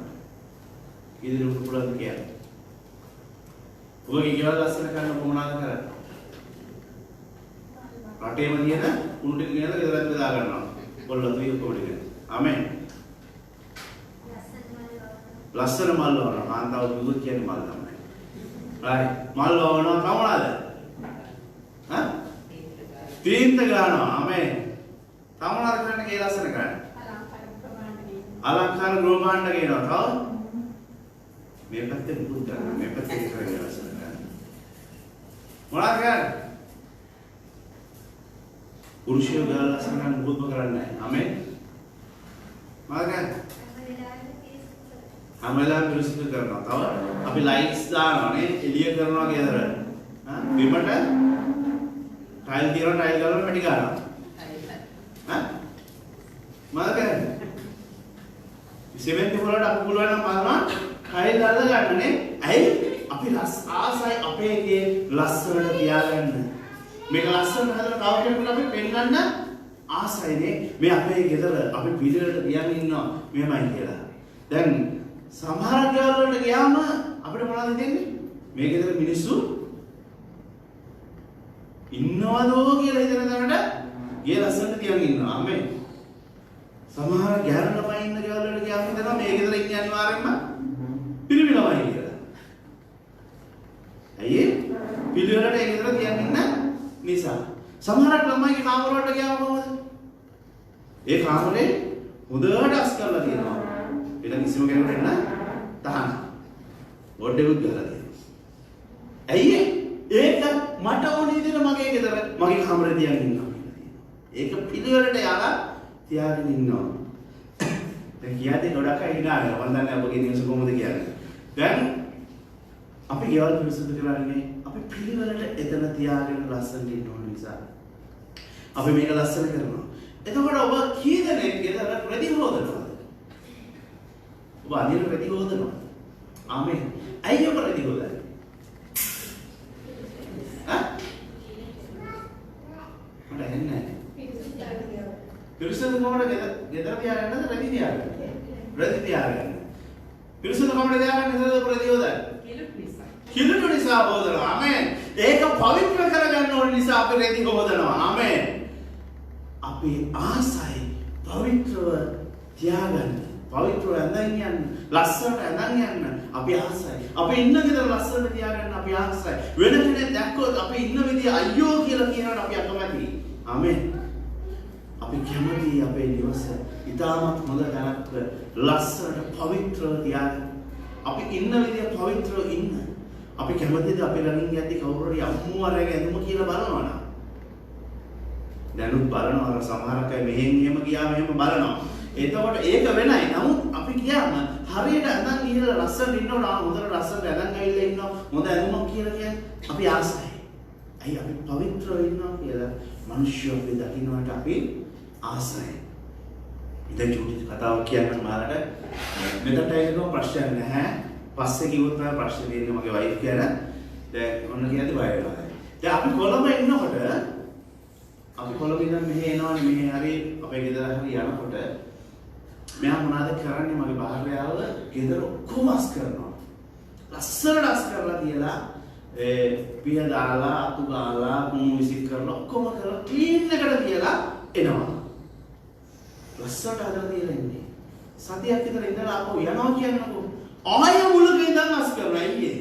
කී දෙනෙක් පුළුවන්ද කියන්න? ඔබගේ ගෙවල් ලස්සන කරන්න මොනවද කරන්නේ? රටේම තියෙන උණු ටික ගෙනලා ගෙදරට බෙදා ගන්නවා. ඔයගොල්ලෝ දුවේ කොහොමද? ආමෙන්. ලස්සන මල් වවනවා. කාන්තාව දුදුත් කියන්නේ මල් තමයි. right. මල් වවනවා කවුනාද? හා? තීන්ත ගන්නවා. ආමෙන්. තමනාර කරන්නේ කේ ලස්සන කරන්නේ? අලංකාර ගෘහ භාණ්ඩ කියනවා. තව මේ පැත්තේ මුකුත් ගන්න. මේ පැත්තේ කරගෙන ලස්සන කරන්නේ. මොනවද කරන්නේ? පුරුෂයෝ ගාලා ලස්සන කරන්න මුකුත්ම කරන්නේ නැහැ. ආමෙන්. මොනවද කරන්නේ? අමලා පිරිසිදු කරනවා. තව අපි ලයිට්ස් දානවානේ එළිය කරනවා ගෙදර. හා බිමට ටයිල් තියනවා ටයිල් ගාලා පැටි ගන්නවා. හා මොකද කරන්නේ? සිමෙන්ති වලට අපි පුළුවන් නම් බලනවා ටයිල් දාලා ගන්නනේ. ඇයි? අපි ආසයි අපේගේ ලස්සනට තියාගන්න. මේක ලස්සන හදලා තව කෙනෙකුට අපි පෙන්වන්න ආසයිනේ. මේ අපේ ගෙදර අපි පිළිවෙලට තියන් ඉන්නවා මෙහෙමයි කියලා. දැන් සමහර ගෙවල් වලට ගියාම අපිට මොනවද දෙන්නේ? මේ ගෙදර මිනිස්සු ඉන්නවදෝ කියලා හිතන තරමට ගේ ලස්සනට තියන් ඉන්නවා. ආමෙන්. සමහර ගැහැණු ළමයි ඉන්න ගෙවල් වලට ගියාම හිතනවා මේ ගෙදර ඉන්නේ අනිවාර්යෙන්ම පිරිමි ළමයි කියලා. ඇයි? පිළිවෙලට ඒ ගෙදර තියන් ඉන්න නිසා. සමහර ළමයිගේ කාමර වලට ගියාම කොහොමද? ඒ කාමරේ හොඳට අස් කරලා තියෙනවා. පිට කිසිම කෙනෙකුට එන්න තහනම්. බොඩේකුත් ගහලා තියෙනවා. ඇයි ඒක මට ඕන විදිහට මගේ ගෙදර මගේ කාමරේ තියන් ඉන්නවා කියලා. ඒක පිළිවෙලට යාලා තියාගෙන ඉන්නවා. දැන් කියන්නේ ගොඩක් අය ඉන්නවා. මම දන්නේ ඔබගේ නිවස කොහොමද කියන්නේ. දැන් අපි ගෙවල් පිරිසිදු කරන්නේ අපි පිළිවෙලට එතන තියාගෙන ලස්සනට ඉන්න ඕන නිසා. අපි මේක ලස්සන කරනවා. එතකොට ඔබ කී දෙනෙක් ගෙදර රෙදි හොදනවද? ඔබ අනිත් රෙදි හොදනවා. ආමෙන්. ඇයි ඔබ රෙදි හොදන්නේ? හා? මට එන්නේ නැහැ. පිරිසිදු කොහොමද ගෙදර තියාගන්නද රෙදි තියාගන්නද? රෙදි තියාගන්න. පිරිසිදු කොහොමද තියාගන්නේ? ඔබ රෙදි හොදන්නේ? කිලුට නිසා හොදනවා. ආමෙන්. ඒක පවිත්‍ර කරගන්න ඕන නිසා අපි රෙදි හොදනවා. ආමෙන්. අපි ආසයි පවිත්‍රව තියාගන්න. පවිත්‍රව ඇඳන් යන්න, ලස්සනට ඇඳන් යන්න අපි ආසයි. අපි ඉන්න ගෙදර ලස්සනට තියාගන්න අපි ආසයි. වෙන කෙනෙක් දැක්කොත් අපි ඉන්න විදිය අයියෝ කියලා කියනවට අපි අකමැතියි. ආමෙන්. අපි කැමතියි අපේ නිවස ඉතාමත් හොඳ තැනක ලස්සනට පවිත්‍රව තියාගන්න. අපි ඉන්න විදිය පවිත්‍රව ඉන්න. අපි කැමතිද අපි ළඟින් යද්දි කවුරු හරි අම්මෝ අරගෙන ඇඳුම කියලා බලනවනම්? දැනුත් බලනවා අර සමහරක් අය මෙහෙන් එහෙම ගියාම එහෙම බලනවා. එතකොට ඒක වෙනයි. නමුත් අපි කියන්න හරියට ඇඳන් ගිහලා ලස්සනට ඉන්නවනම් හොඳට ලස්සනට ඇඳන් ගිහලා ඉන්නවා. හොඳ ඇඳුමක් කියලා කියන්නේ අපි ආසයි. ඇයි අපි පවිත්‍රව ඉන්නවා කියලා මිනිස්සු අපි දකින්නට අපි ආසයි. ඉතින් චූටි කතාවක් කියන්න මාලට මෙතනට එනවා ප්‍රශ්නයක් නැහැ. පස්සේ කිව්වොත් තමයි ප්‍රශ්න තියෙන්නේ මගේ වයිෆ් කියලා. දැන් ඔන්න කියද්දි බය වෙනවා. දැන් අපි කොළඹ ඉන්නකොට අපි කොළඹ ඉඳන් මෙහෙ එනවනේ මෙහෙ හරි අපේ ගෙදර හරි යනකොට මෙයා මොනවද කරන්නේ මගේ භාර්යාව ගෙදර ඔක්කොම අස් කරනවා. ලස්සනට අස් කරලා තියලා පිය දාලා අතු ගාලා කුණු විසික් කරලා ඔක්කොම කරලා ක්ලීන් එකට තියලා එනවා. ලස්සනට හදලා තියලා ඉන්නේ. සතියක් විතර ඉඳලා ආපහු යනවා කියන්නකෝ. ආය මුලක ඉඳන් අස් කරනවා අයියේ.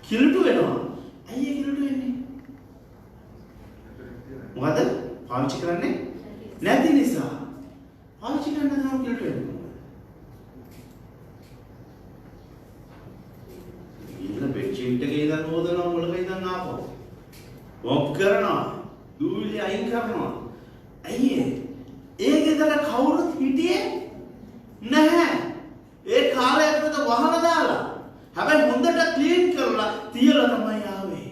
කිලුට වෙනවා. අයියේ කිලුට වෙන්නේ. මොකද පාවිච්චි කරන්නේ නැති නිසා. පාවිච්චි කරන්න නම් කිලුට වෙනවා. ඉන්න බෙඩ්ෂීට් එකේ ඉඳන් හොදනවා මුලක ඉඳන් ආපහු. වොක් කරනවා. දූවිලි අයින් කරනවා. අයියේ ඒ ගෙදර කවුරුත් හිටියේ නැහැ. ඒ කාලය ඇතුළත වහලා දාලා. හැබැයි හොඳට ක්ලීන් කරලා තියලා තමයි ආවේ.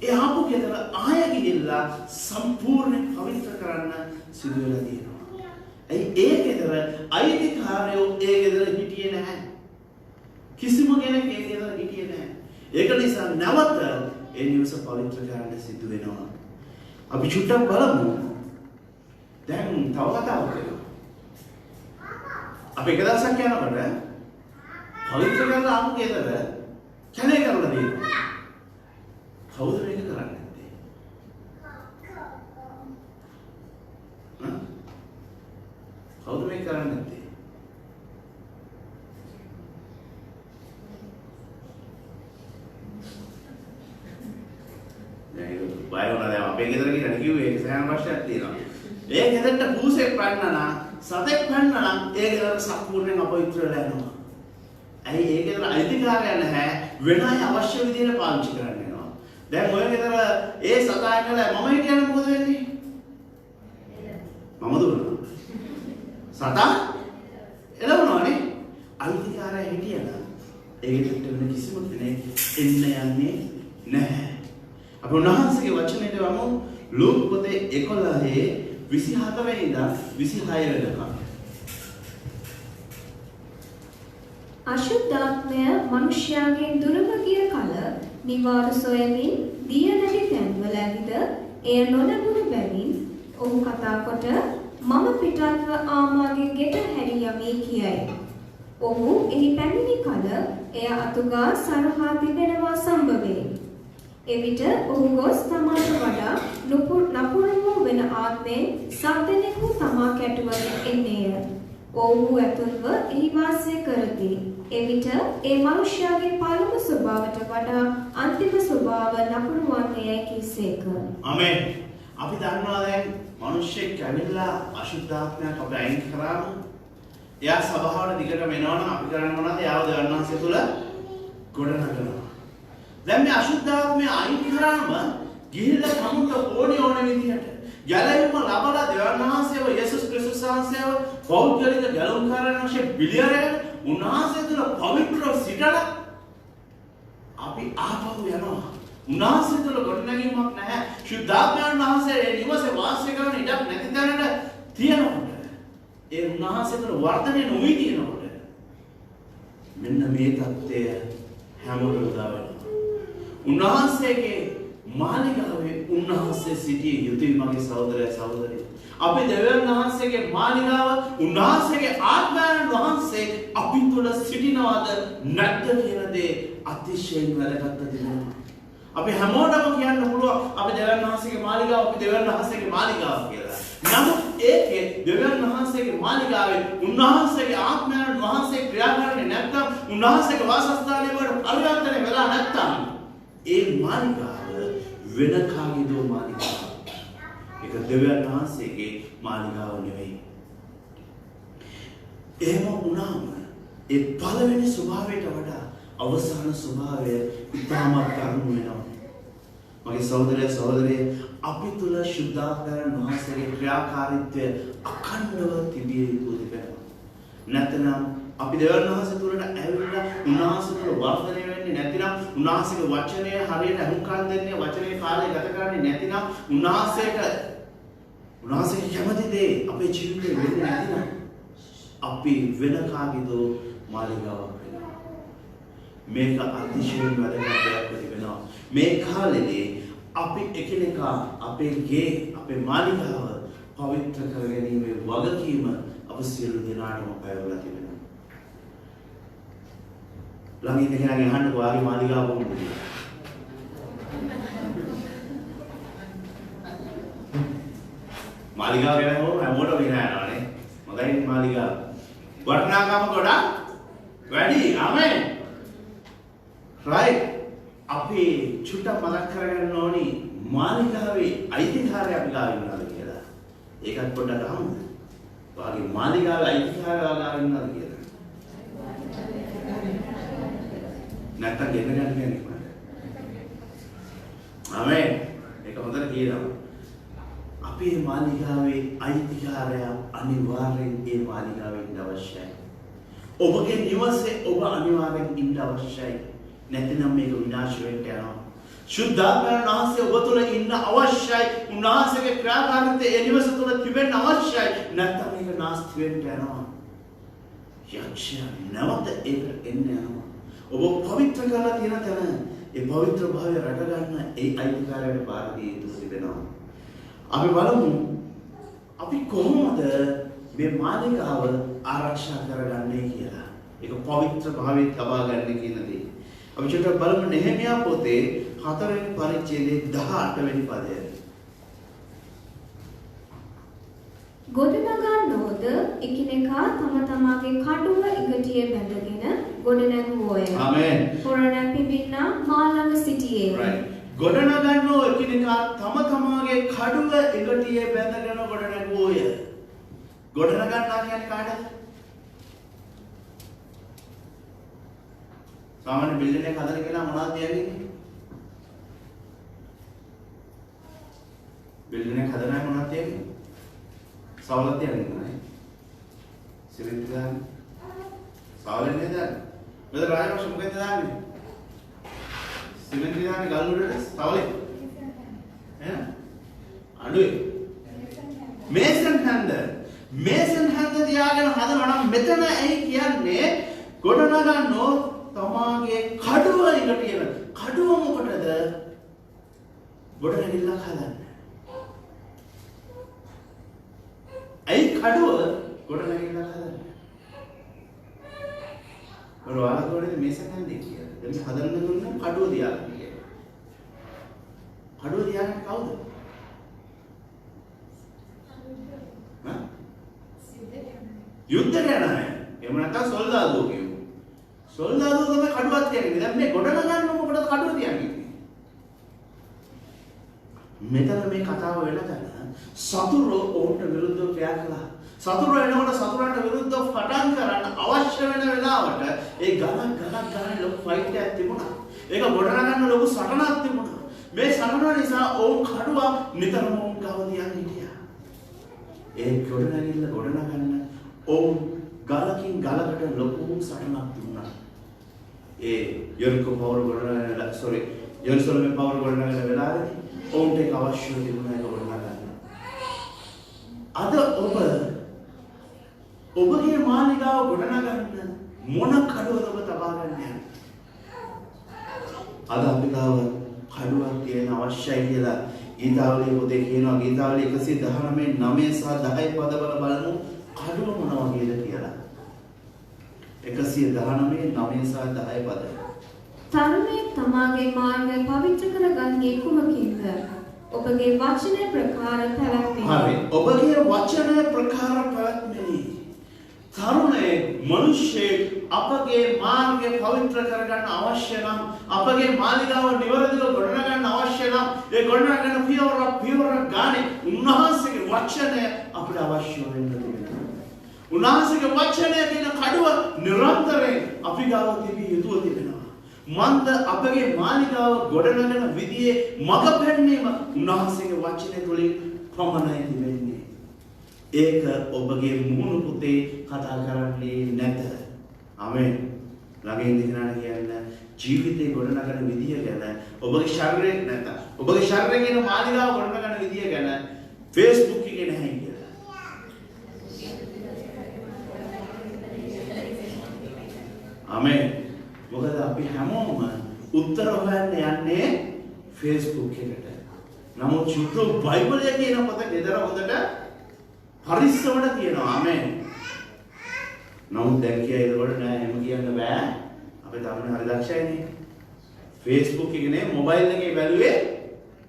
ඒ ආපු ගෙදර ආය ගිහිල්ලා සම්පූර්ණ පවිත්‍ර කරන්න සිදු වෙලා තියෙනවා. ඒ ගෙදර අයිතිකාරයෝ ඒ ගෙදර හිටියේ නැහැ. කිසිම කෙනෙක් ඒ ගෙදර හිටියේ නැහැ. ඒක නිසා නැවත ඒ නිවස පවිත්‍ර කරන්න සිදු වෙනවා. අපි චුට්ටක් බලමු. දැන් තව කතාවක් කරමු. අපි එක දවසක් යනකොට පවිත්‍ර කරලා ආපු ගෙදර කැලේ කරලා තියෙනවා. කවුද මේක කරන්නේ නැත්තේ? කවුද මේක කරන්නේ නැත්තේ? දැන් බය වුණා දැන් අපේ ගෙදර ගිහින් කිව්වේ ඒක සෑහෙන ප්‍රශ්නයක් තියෙනවා. ඒ ගෙදරට පූසෙක් පැන්නනා සතෙක් පැන්නනා ඒ ගෙදර සම්පූර්ණයෙන් අපවිත්‍ර වෙලා යනවා. ඇයි ඒ ගෙදර අයිතිකාරය නැහැ වෙන අය අවශ්‍ය විදිහට පාවිච්චි කරන්න වෙනවා. දැන් ඔය ගෙදර ඒ සතා ඉන්නලා මම හිටියනම් මොකද වෙන්නේ? මම දුන්නා. සතා එළවනවානේ. අයිතිකාරය හිටියනම් ඒ ගෙදරට වෙන කිසිම කෙනෙක් එන්න යන්නේ නැහැ. අපි උන්වහන්සේගේ වචනයට වමු ලූක් පොතේ 11:24 වෙනිදා 26 වෙනිදා. අශුද්ධාත්මය මනුෂ්‍යයාගෙන් දුරව ගිය කල නිවාරු සොයමින් දිය නැති තැන්වල ඇවිද එය නොලැබුණු බැවින් ඔහු කතා කොට මම පිටත්ව ආමාගේ ගෙට හැරී යමි කියයි. ඔහු එහි පැමිණි කල එය අතුගා සරහා තිබෙනවා සම්භවේ. එවිට ඔහු ගොස් තමාට වඩා නපුරු වෙන ආත්මෙන් සද්දෙනෙකු තමා කැටුවගෙන එන්නේය. ඔහු ඇතුල්ව එහි වාසය කරති. එවිට ඒ මනුෂ්‍යයාගේ පළමු ස්වභාවයට වඩා අන්තිම ස්වභාව නපුරු වන්නේයි කිසේක. ආමෙන්. අපි දන්නවා දැන් මිනිස්සෙක් කැවිලා අශුද්ධාත්මයක් අපි අයින් කරාම එයා ස්වභාවයට දිගටම එනවනම් අපි කරන්නේ මොනවද? යාව දෙවන්නාංශය තුල ගොඩනගනවා. දැන් මේ අශුද්ධාත්මය අයින් කරාම ගිහිල්ලා කමුට ඕනේ විදිහට ගැලවීම ලබලා දෙවන්නාංශයව යේසුස් ක්‍රිස්තුස් වහන්සේව පෞද්ගලික ගැලවුම්කාරයන් වශයෙන් පිළිඅරගෙන උන්වහන්සේ තුල පවිත්‍රව සිටලා අපි ආපහු යනවා. උන්වහන්සේ තුල ගොඩනැගීමක් නැහැ. ශුද්ධාත්මයන් වහන්සේ ඒ නිවසේ වාසය කරන ඉඩක් නැති තැනට තියෙනකොට ඒ උන්වහන්සේ තුල වර්ධනය නොවි තියෙනකොට මෙන්න මේ தත්ත්වය හැමෝටම උදා වෙනවා. උන්වහන්සේගේ මාලිගාවේ උන්වහන්සේ සිටිය යුතුයි මගේ සහෝදරයා සහෝදරිය. අපි දෙවියන් වහන්සේගේ මාලිගාව උන්වහන්සේගේ ආත්මයන් වහන්සේ අපි තුල සිටිනවද නැද්ද කියන දේ අතිශයින් වැදගත් දෙයක්. අපි හැමෝටම කියන්න පුළුවන් අපි දෙවියන් වහන්සේගේ මාලිගාව අපි දෙවියන් වහන්සේගේ මාලිගාව කියලා. නමුත් ඒකේ දෙවියන් වහන්සේගේ මාලිගාවේ උන්වහන්සේගේ ආත්මයන් වහන්සේ ක්‍රියා කරන්නේ නැත්නම් උන්වහන්සේගේ වාසස්ථානයේ වල පරිවර්තනය වෙලා නැත්නම් ඒ මාලිගාව වෙන කාගේදෝ මාලිගාව. ඒක දෙවියන් වහන්සේගේ මාලිගාව නෙවෙයි. එහෙම වුණාම ඒ පළවෙනි ස්වභාවයට වඩා අවසාන ස්වභාවය ඉතාමත් කරුණු වෙනවා. මගේ සහෝදරය සහෝදරිය අපි තුල ශුද්ධාත්මයන් වහන්සේගේ ක්‍රියාකාරීත්වය අඛණ්ඩව තිබිය යුතු දෙයක්. නැත්නම් අපි දෙවියන් වහන්සේ තුලට ඇවිල්ලා උන්වහන්සේ තුල වර්ධනය වෙන්නේ නැතිනම් උන්වහන්සේගේ වචනය හරියට අනුකම් දෙන්නේ වචනේ කාලය ගත කරන්නේ නැතිනම් උන්වහන්සේගේ කැමති දේ අපේ ජීවිතේ වෙන්නේ නැතිනම් අපි වෙන කාගේදෝ මාලිගාවක් වෙනවා. මේක අතිශයින් වැදගත් දෙයක් වෙනවා. මේ කාලේදී අපි එකිනෙකා අපේ ගේ අපේ මාලිගාව පවිත්‍ර කර ගැනීමේ වගකීම අප සියලු දෙනාටම පැවරලා තිබෙනවා. ළඟින් කෙනාගෙන් අහන්නකෝ ආගේ මාලිගාව කොහොමද කියලා. මාලිගාව ගැන හැමෝටම විනායනවානේ. මගයි මාලිගාව. වර්ණාගම ගොඩක් වැඩි. ආමෙන්. right. අපි චුට්ටක් මතක් කරගන්න ඕනි මාලිගාවේ අයිතිකාරය අපි ගාව ඉන්නවද කියලා. ඒකත් පොඩ්ඩක් අහමු. වාගේ මාලිගාවේ අයිතිකාරය ගාව ඉන්නවද කියලා. නැත්තම් ගෙන්න ගන්න කියන්නේ කොහොමද? ආමෙන්. ඒක හොඳට කියනවා. අපේ මාලිගාවේ අයිතිකාරයා අනිවාර්යෙන් ඒ මාලිගාවේ ඉන්න අවශ්‍යයි. ඔබගේ නිවසේ ඔබ අනිවාර්යෙන් ඉන්න අවශ්‍යයි. නැත්නම් මේක විනාශ වෙන්න යනවා. ශුද්ධාත්මයන් වහන්සේ ඔබ තුළ ඉන්න අවශ්‍යයි. උන්වහන්සේගේ ක්‍රියාකාරීත්වය ඒ නිවස තුළ තිබෙන්න අවශ්‍යයි. නැත්නම් මේක නාස්ති වෙන්න යනවා. යක්ෂයා නැවත ඒකට එන්න යනවා. ඔබ පවිත්‍ර කරලා තියෙන තැන ඒ පවිත්‍ර භාවය රැක ගන්න ඒ අයිතිකාරයට බාර දී යුතු තිබෙනවා. අපි බලමු අපි කොහොමද මේ මාලිගාව ආරක්ෂා කරගන්නේ කියලා. ඒක පවිත්‍ර භාවයට ලබා ගන්න කියන දේ. අපි චුට්ටක් බලමු නෙහෙමියා පොතේ 4 වෙනි පරිච්ඡේදයේ 18 වෙනි පදය. ගොඩනගන්නෝද එකිනෙකා තම තමාගේ කඩුව ඉගටියේ බැඳගෙන ගොඩ නැගුවෝය. ආමෙන්. පොරණ පිඹින්නා මා ළඟ සිටියේ. right. ගොඩනගන්නෝ එකිනෙකා තම තමාගේ කඩුව ඉගටියේ බැඳගෙන ගොඩ නැගුවෝය. ගොඩනගන්නා කියන්නේ කාටද? සාමාන්‍ය බිල්ඩින් එක හදන කෙනා මොනවද කියන්නේ? බිල්ඩින් එක හදන අය මොනවද කියන්නේ? සවලත් කියන්නේ නෑ. සිමෙන්ති දාන්නේ. සවලෙන් නේද? මෙතන රාජපක්ෂ මොකෙන්ද දාන්නේ? සිමෙන්ති දාන්නේ ගල් උඩට සවලෙන්. එහෙනම් අඩුවේ. මේසන් හැන්දර්. මේසන් හැන්දර් තියාගෙන හදනවා නම් මෙතන ඇයි කියන්නේ ගොඩනගන්නෝ තමාගේ කඩුව ඉගටියන. කඩුව මොකටද? ගොඩනැගිල්ලක් හදන්න. ඇයි කඩුව ගොඩනැගිල්ලක් හදන්න? ඔයාලා ගොඩේ මේසන් හැන්දර් කියලා. දැන් හදන්න දුන්න කඩුව තියාගන්න කියලා. කඩුව තියාගන්න කවුද? යුද්ධ කරන අය. එහෙම නැත්නම් සොල්දාදුවෝ කියමු. සොල්දාදුවෝ තමයි කඩුවක් තියන්නේ. දැන් මේ ගොඩ නගන්න මොකටද කඩුව තියන්නේ? මෙතන මේ කතාව වෙන තැන සතුරෝ ඔවුන්ට විරුද්ධව ක්‍රියා කළා. සතුරෝ එනකොට සතුරන්ට විරුද්ධව පටන් කරන්න අවශ්‍ය වෙන වෙලාවට ඒ ගණන් ගානේ ලොකු ෆයිට් එකක් තිබුණා. ඒක ගොඩ නගන්න ලොකු සටනක් තිබුණා. මේ සටන නිසා ඔවුන් කඩුව නිතරම ඔවුන් ගාව තියන් හිටියා. ඒ ගොඩ නගන්න ඔවුන් ගලකින් ගලකට ලොකු සටනක් දුන්නා. ඒ යරිකෝ පවර ගොඩනගන යරුසලමේ පවර ගොඩනගන වෙලාවේදී ඔවුන්ට ඒක අවශ්‍ය තිබුණා ඒක ගොඩනගන්න. අද ඔබගේ මාලිගාව ගොඩනගන්න මොන කඩුවද ඔබ තබා ගන්න යන්නේ? අද අපි ගාව කඩුවක් තියෙන අවශ්‍යයි කියලා ගීතාවලිය පොතේ කියනවා. ගීතාවලිය 119 9 සහ 10 පදවල බලමු කඩුව මොන වගේද කියලා. 119 9 සහ 10 පද. තරුණයෙක් තමාගේ මාර්ගය පවිත්‍ර කරගන්නේ කුමකින්ද? ඔබගේ වචන ප්‍රකාර පැවැත්මෙනි. හරි. ඔබගේ වචන ප්‍රකාර පැවැත්මෙනි. තරුණේ මිනිස්සේ අපගේ මාර්ගය පවිත්‍ර කරගන්න අවශ්‍ය නම් අපගේ මාලිගාව නිවැරදිව ගොඩනගන්න අවශ්‍ය නම් ඒ ගොඩනගන පියවර ගානේ උන්වහන්සේගේ වචනය අපිට අවශ්‍ය වෙන්න තිබෙනවා. උන්වහන්සේගේ වචනය කියන කඩුව නිරන්තරයෙන් අපි ගාව තිබී යුතුව තිබෙනවා. මන්ද අපගේ මාලිගාව ගොඩනගන විදිහේ මඟ පෙන්වීම උන්වහන්සේගේ වචනය තුළින් පමණයි තිබෙන්නේ. ඒක ඔබගේ මූණු පුතේ කතා කරන්නේ නැත. ආමෙන්. ළඟින් ඉඳගෙන කියන්න ජීවිතේ ගොඩනගන විදිය ගැන ඔබගේ ශරීරය නැත. ඔබගේ ශරීරය කියන මාලිගාව ගොඩනගන විදිය ගැන Facebook එකේ නැහැ කියලා. ආමෙන්. මොකද අපි හැමෝම උත්තර හොයන්න යන්නේ Facebook එකට. නමුත් සුද්ධ බයිබලය කියන පොත ගෙදර හොඳට පරිස්සමට තියෙනවා. ආමෙන්. නමුත් දැන් කියයි ඒකට නෑ එහෙම කියන්න බෑ. අපේ තරුණ හරි දක්ෂයිනේ. Facebook එකේ නේ මොබයිල් එකේ බැලුවේ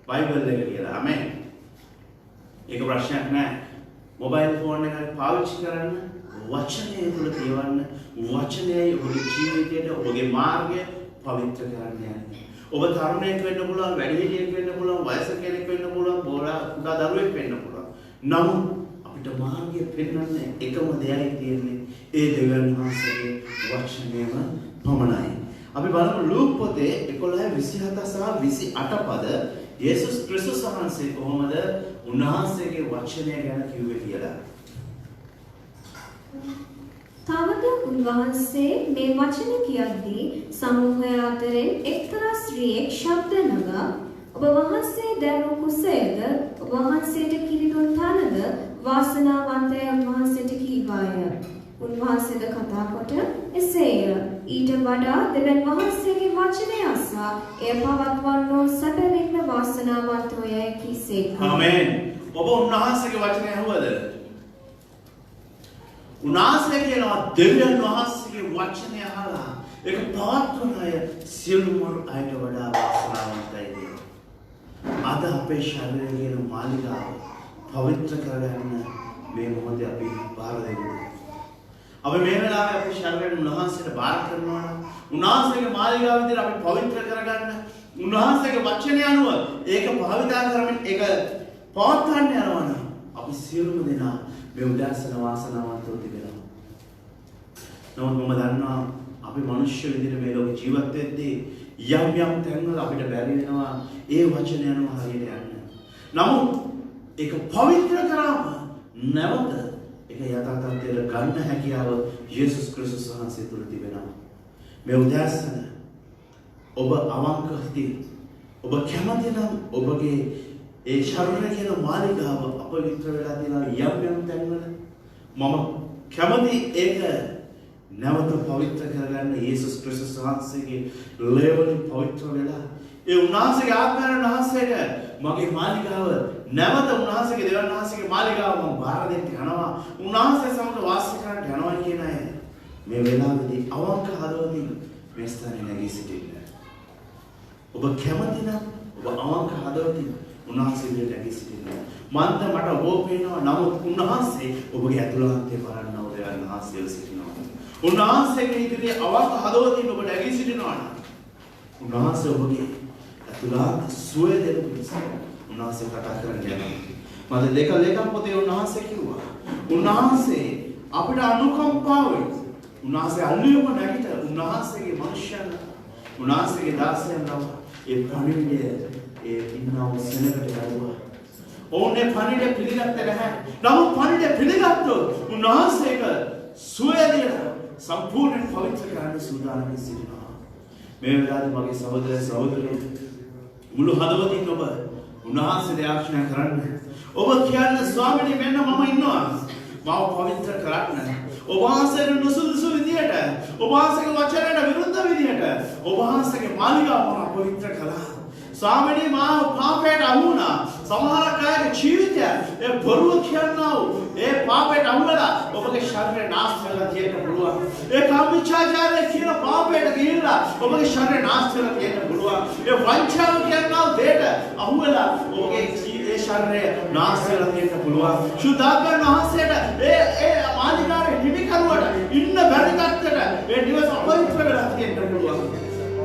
බයිබල් එක කියලා. ආමෙන්. ඒක ප්‍රශ්නයක් නෑ. මොබයිල් ෆෝන් එක පාවිච්චි කරන්න වචනය තුළ කියවන්න වචනයයි ඔබගේ ජීවිතයට ඔබගේ මාර්ගය පවිත්‍ර කරන්න යන්නේ. ඔබ තරුණයෙක් වෙන්න පුළුවන්, වැඩිහිටියෙක් වෙන්න පුළුවන්, වයසක කෙනෙක් වෙන්න පුළුවන්, කුඩා දරුවෙක් වෙන්න පුළුවන්. නමුත් අපිට මාර්ගය පෙන්වන්නේ එකම දෙයයි තියෙන්නේ. ඒ දෙවියන් වහන්සේගේ වචනයම පමණයි. අපි බලමු ලූක් පොතේ 11:27 සහ 28 පද යේසුස් ක්‍රිස්තුස් වහන්සේ කොහොමද උන්වහන්සේගේ වචනය ගැන කිව්වේ කියලා. තවද උන්වහන්සේ මේ වචන කියද්දී සමූහය අතරින් එක්තරා ස්ත්‍රියෙක් ශබ්ද නගා ඔබ වහන්සේ දැරූ කුසයද ඔබ වහන්සේට කිරිදුන් තනද වාසනාවන්තය උන්වහන්සේට කීවාය. උන්වහන්සේද කතා කොට එසේය. ඊට වඩා දෙවියන් වහන්සේගේ වචනය අසා එය පවත්වන්නෝ සැබවින්ම වාසනාවන්තෝයයි කීසේක. ආමෙන්. ඔබ උන්වහන්සේගේ වචනය අහුවද? උන්වහන්සේ කියනවා දෙවියන් වහන්සේගේ වචනය අහලා ඒක පවත්වන අය සියලුම අයට වඩා වාසනාවන්තයි කියලා. අද අපේ ශරීරය කියන මාලිගාව පවිත්‍ර කරගන්න මේ මොහොතේ අපි බාර දෙමු. අපි මේ වෙලාවේ අපේ ශරීරයෙන් උන්වහන්සේට බාර කරනවා නම් උන්වහන්සේගේ මාලිගාව විදිහට අපි පවිත්‍ර කරගන්න උන්වහන්සේගේ වචනය අනුව ඒක භාවිතා කරමින් ඒක පවත්වන්න යනවා නම් අපි සියලුම දෙනා මේ උදාසන වාසනාවන්තව තිබෙනවා. නමුත් මම දන්නවා අපි මිනිස්සු විදිහට මේ ලෝකේ ජීවත් වෙද්දී යම් තැන්වල අපිට බැරි වෙනවා ඒ වචනය අනුව හරියට යන්න. නමුත් ඒක පවිත්‍ර කරාම නැවත ඒක යථා තත්ත්වයට ගන්න හැකියාව යේසුස් ක්‍රිස්තුස් වහන්සේ තුළ තිබෙනවා. මේ උදාසන ඔබ අවංක හිතින් ඔබ කැමති නම් ඔබගේ ඒ ශරීරය කියන මාලිගාව අපවිත්‍ර වෙලා තියෙනවා යම් තැන්වල මම කැමති ඒක නැවත පවිත්‍ර කරගන්න යේසුස් ක්‍රිස්තුස් වහන්සේගේ ලේවලින් පවිත්‍ර වෙලා ඒ උන්වහන්සේගේ ආත්මයන් වහන්සේට මගේ මාලිගාව නැවත උන්වහන්සේගේ දෙවියන් වහන්සේගේ මාලිගාව මම බාර දෙන්න යනවා. උන්වහන්සේ සමග වාසය කරන්න යනවා කියන අය මේ වෙලාවේදී අවංක හදවතින් මේ ස්ථානයේ නැගී සිටින්න. ඔබ කැමති නම් ඔබ අවංක හදවතින් උන්වහන්සේ විදිහට නැගී සිටින්න. මන්ද මට ඔබ පේනවා නමුත් උන්වහන්සේ ඔබගේ ඇතුළාන්තයේ බලන්න දෙවියන් වහන්සේ සිටිනවා. උන්වහන්සේගේ ඉදිරියේ අවංක හදවතින් ඔබ නැගී සිටිනවා නම් උන්වහන්සේ ඔබගේ ඇතුළාන්ත සුවය දෙන පිණිස උන්වහන්සේ කතා කරන්න යනවා. මම ලේකම් පොතේ උන්වහන්සේ කිව්වා. උන්වහන්සේ අපිට අනුකම්පාවෙන් උන්වහන්සේ අල්ලියම නැගිට උන්වහන්සේගේ මනුෂ්‍යයන් උන්වහන්සේගේ දාසයන් ඒ පණිවිඩය ඒ ඉන්නව සෙනගට ගලුවා. ඕනේ පණිවිඩය පිළිගත්තේ නැහැ. නමුත් පණිවිඩය පිළිගත්තොත් උන්වහන්සේක සුවය දෙන සම්පූර්ණ පවිත්‍ර කරන්න සූදානම් සිටිනවා. මේ වෙලාවේ මගේ සහෝදර සහෝදරියෝ මුළු හදවතින් ඔබ උන්වහන්සේ ආශ්‍රය කරන්න. ඔබ කියන්නේ ස්වාමීනි මෙන්න මම ඉන්නවා. මාව පවිත්‍ර කරන්න. ඔබ වහන්සේට නුසුදුසු විදියට ඔබ වහන්සේගේ වචනයට විරුද්ධ විදියට ඔබ වහන්සේගේ මාලිගාව මම පවිත්‍ර කළා. ස්වාමීනි මාව පාපයට අහු වුණා. සමහර අයගේ ජීවිතය ඒ බොරුව කියනවා ඒ පාපයට අහු වෙලා ඔබගේ ශරීරය නාස්ති වෙලා තියෙන්න පුළුවන්. ඒ කාමීච්ඡාචාරය කියන පාපයට ගිහිල්ලා ඔබගේ ශරීරය නාස්ති වෙලා තියෙන්න පුළුවන්. ඒ වංචාව කියනවා දෙයට අහුවෙලා ඔබගේ ඒ ශරීරය නාස්ති වෙලා තියෙන්න පුළුවන්. සුදාගන් වහන්සේට ඒ මාලිගාවේ හිමිකරුවට ඉන්න බැරි තත්ත්වයට ඒ නිවස අපවිත්‍ර වෙලා තියෙන්න පුළුවන්.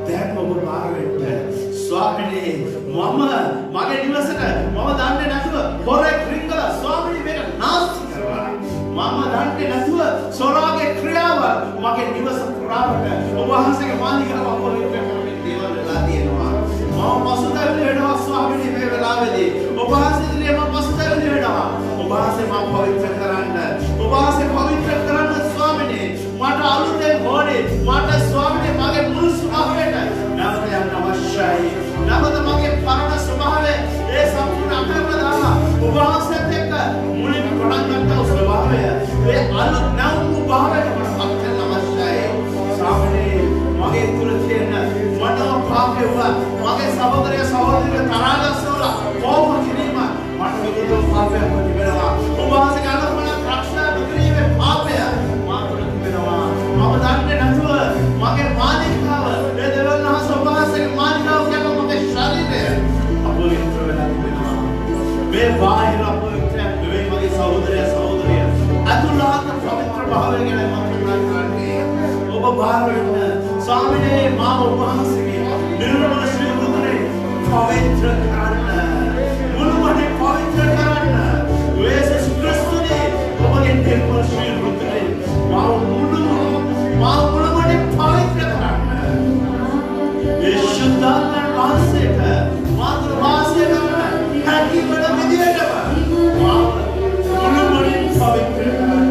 දැන් ඔබ බාර වෙන්න ස්වාමිනේ මගේ නිවසට මම දන්නේ නැතුව හොරෙක් රිංගලා ස්වාමිනේ මේක නාස්ති කරනවා. මම දන්නේ නැතුව සොරාගේ ක්‍රියාව මගේ නිවස පුරාවට ඔබ වහන්සේගේ මාලිගාව අපවිත්‍ර කරමින් දේවල් වෙලා තියෙනවා. මම පසුතැවිලි වෙනවා ස්වාමිනේ මේ වෙලාවේදී. ඔබ වහන්සේගේ මම පසුතැවිලි වෙනවා. ඔබ වහන්සේ මම පවිත්‍ර කරන්න. ඔබ වහන්සේ පවිත්‍ර කරන්න ස්වාමිනේ. මට අලුතෙන් ඕනේ. මට ස්වාමිනේ මගේ මුල් ස්වභාවයට නැවත යන්න අවශ්‍යයි. නැවත මගේ පරණ ස්වභාවය ඒ සම්පූර්ණ අතහැරලා දාලා ඔබ වහන්සේත් එක්ක මුලින් පටන් ගත්ත ස්වභාවය ඒ අලුත් නැවුම් භාවයට මට පත් වෙන්න අවශ්‍යයි. ස්වාමිනේ මගේ තුල තියෙන මනෝ පාපේ මගේ සහෝදරය සහෝදරිය තරහගස්සවලා කොහොම කිරීම මට විරුද්ධ පාපයක් තිබෙනවා. ඔබ වහන්සේගේ අනුමත රක්ෂා නොකිරීමේ පාපය මා තුළ තිබෙනවා. මම දන්නේ නැතුව මගේ මානසිකාව ඒ දෙවල් වහන්සේ ඔබ වහන්සේගේ මානසිකාව කියන මගේ ශරීරය අපවිත්‍ර වෙලා තිබෙනවා. මේ බාහිර අපවිත්‍රයක් නෙවෙයි මගේ සහෝදරය සහෝදරිය අතුලාන්ත පවිත්‍ර භාවය ගැන මම කතා කරන්නේ. ඔබ බාහිර වෙන්න ස්වාමිනේ මා ඔබ වහන්සේගේ නිර්මල ශ්‍රී මුද්‍රේ පවිත්‍ර කරන්න. මුළුමනින් පවිත්‍ර කරන්න. යේසුස් ක්‍රිස්තුනේ ඔබගේ නිර්මල ශ්‍රී මුද්‍රේ මා මුළුමනින් පවිත්‍ර කරන්න. ඒ ශුද්ධාත්මයන් වහන්සේට මාතෘ වාසය කරන්න හැකිවන විදියටම මා මුළුමනින් පවිත්‍ර කරන්න.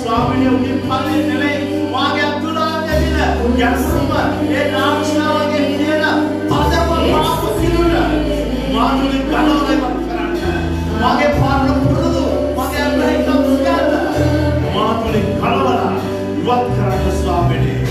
ස්වාමිනේ ඔබේ ඵලෙ නෙවෙයි මාගේ අතුලාන්ත දින යසුම ඒ නාමශාවගේ තියෙන පදම පාප සිරුර මානුලි කලවලක් කරන්න. මගේ පාරන පුරුදු මගේ අභිහිතම් සියල්ල මානුලි කලවල ඉවත් කරන්න ස්වාමිනේ.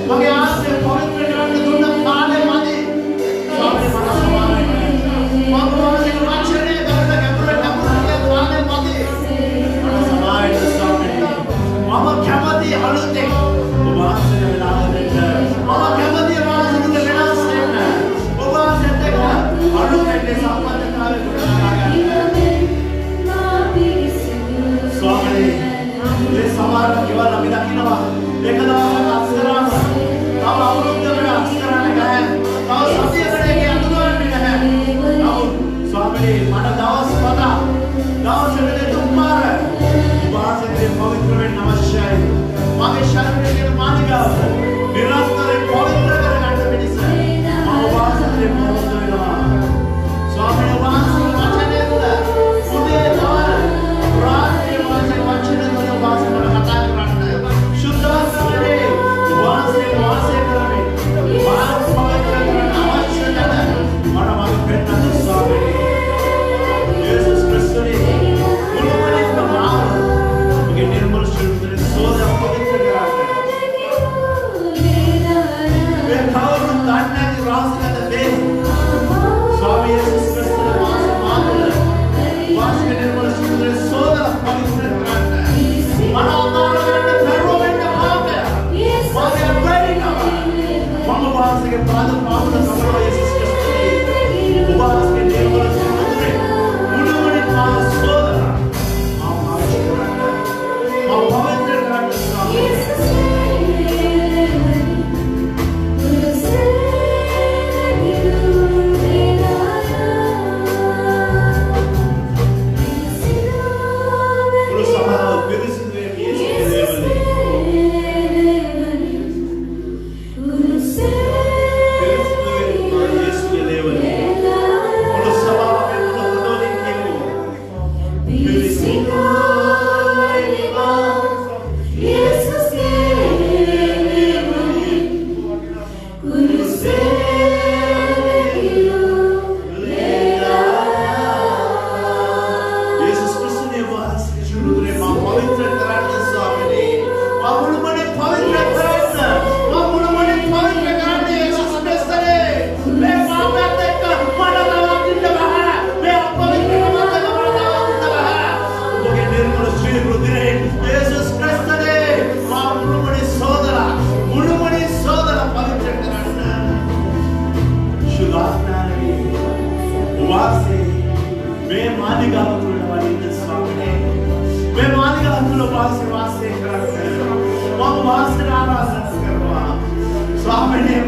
මගේ ආශ්‍රය පවිත්‍ර කරන්න දුන්න කාලය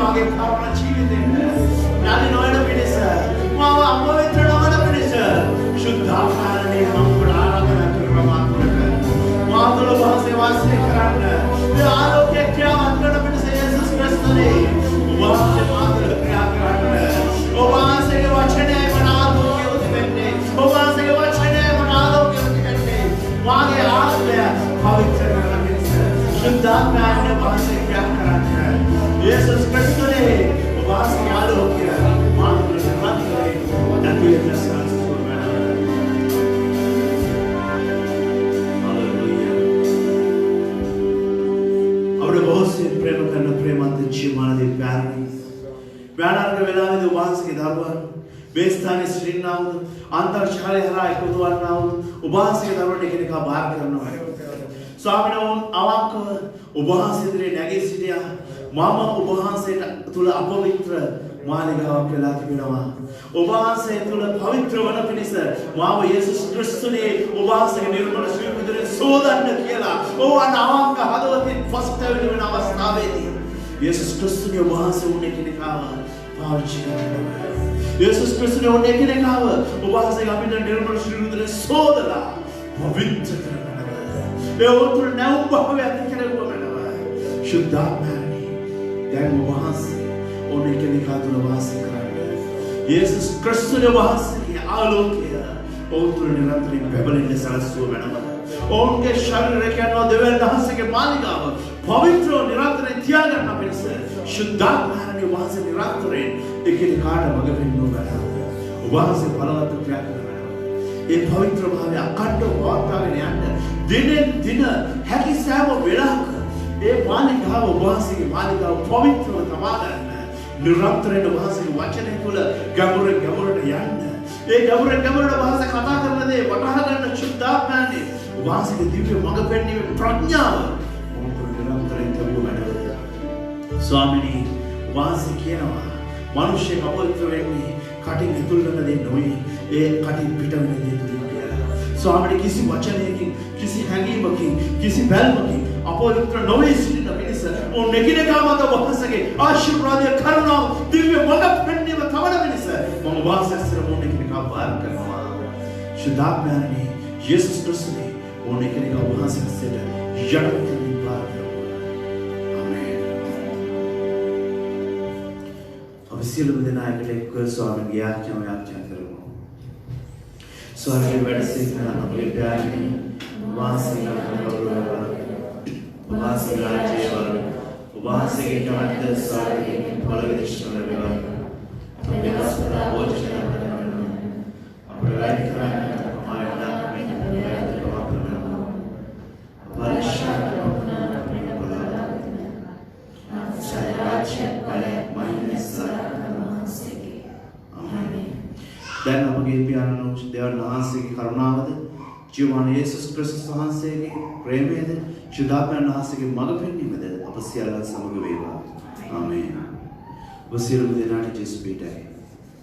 මාගේ කර්ම ජීවිතේ නාලි නොවන පිණිස මාව අපවිත්‍ර නොවන පිණිස සුද්ධාකාරණේ මංගල ආරාධනා කරනවා මාතුල වාසය වාසය කරන්න මේ ආලෝකය ක්‍රියාවත් කරන පිණිස යේසුස් ක්‍රිස්තුනේ වාසය මාතුල ක්‍රියා කරන්න වාසයේ වචනේ මන ආලෝකය උදින්නේ වාසයේ වචනේ මන ආලෝකය උදින්නේ මාගේ ආත්මය පවිත්‍ර කරන පිණිස සුද්ධාකාරණේ වාසය ක්‍රියා කරන්න යේසුස් ක්‍රිස්තුනේ වාසය ආලෝකය මාතුල මාතුලේ නැතුවේ ප්‍රසන්න प्रेम करना प्रेमांत जीवन दे प्यार के वेला में उपास के दरबार बेस्तानी श्रीनाव अंतर शाले हरा कुदवानाव उपास के दरबार ने का बाहर करना है स्वामी ने उन आवाक उपास इतने नगे सिटिया मामा उपास से तुला अपवित्र मालिका वाक्यला तिबिनवा उपास से तुला पवित्र वन पिनिस मामा येशूस क्रिस्तु ने उपास के निर्मल श्री कुदरे सोदन किया ओ अनावाक का हदवती फर्स्ट टाइम में अवस्थावेदी येशूस क्रिस्तु ने उपास से उन्हें के निकावा पावची करना येशूस क्रिस्तु ने उन्हें के निकावा उपास से अपने निर्मल श्री कुदरे सोदला पवित्र करना ये उतर नव भाव यात्रा करना शुद्ध आत्मा दैन उपास उन्हें के निकाल तो उपास करना येशूस क्रिस्तु ने उपास की आलोक्य उतर निरंतर बेबलिन ने सरस्वती बना उनके शरीर के नो देवे नहस के मालिका पवित्र निरंतर त्याग करना फिर से शुद्धात्मा ने वहां से निरंतर एक निकाल मगबिन नो बना वहां से फलवत त्याग करना ये पवित्र भाव अखंड वार्ता में अंदर दिन दिन है कि सब वेला ये मालिका वहां से मालिका पवित्र तमाम निरंतर वहां से वचन है तुला गमुर गमुर यान ये गमुर गमुर वहां से कथा करने दे वटाह करना शुद्धात्मा ने वहां से दिव्य मगपेन्नी में प्रज्ञा उनको निरंतर तबु बना स्वामी ने वहां से किया मनुष्य अपवित्र व्यक्ति काटी नितुलने दे नोई ये काटी पीटा में दे तुली किया स्वामी ने किसी वचन है कि किसी हैंगी बकी किसी बैल बकी अपवित्र नोई सिटी नबीस और नेकिने का मत वहां से के आशीर्वाद करना दिव्य मगपेन्नी में थवड़ में से वहां से सिर्फ नेकिने का बार करना शुद्धात्मा ने यीशु क्रिस्त ने उन्हें के निकाल वहां से सेट जड़ के निकाल आमीन अब सिल में देना है कि कोई स्वामी गया क्या करूँ स्वामी बैठ से ना अपने प्यार में वहां से ना वहां से राज्य वहां से के कमांड स्वामी बलग दृष्टि में बेला अपने अस्पताल भोजन अपने राइट कराना हमारे नाम में Dan apabila piano Dewa Nahasi ki karunawada Jiwan Yesus Kristus Nahasi ki premede Shudapna Nahasi ki magaphenni mede apasyalan samaga veva Amen. Vasiru de nati Jesu beta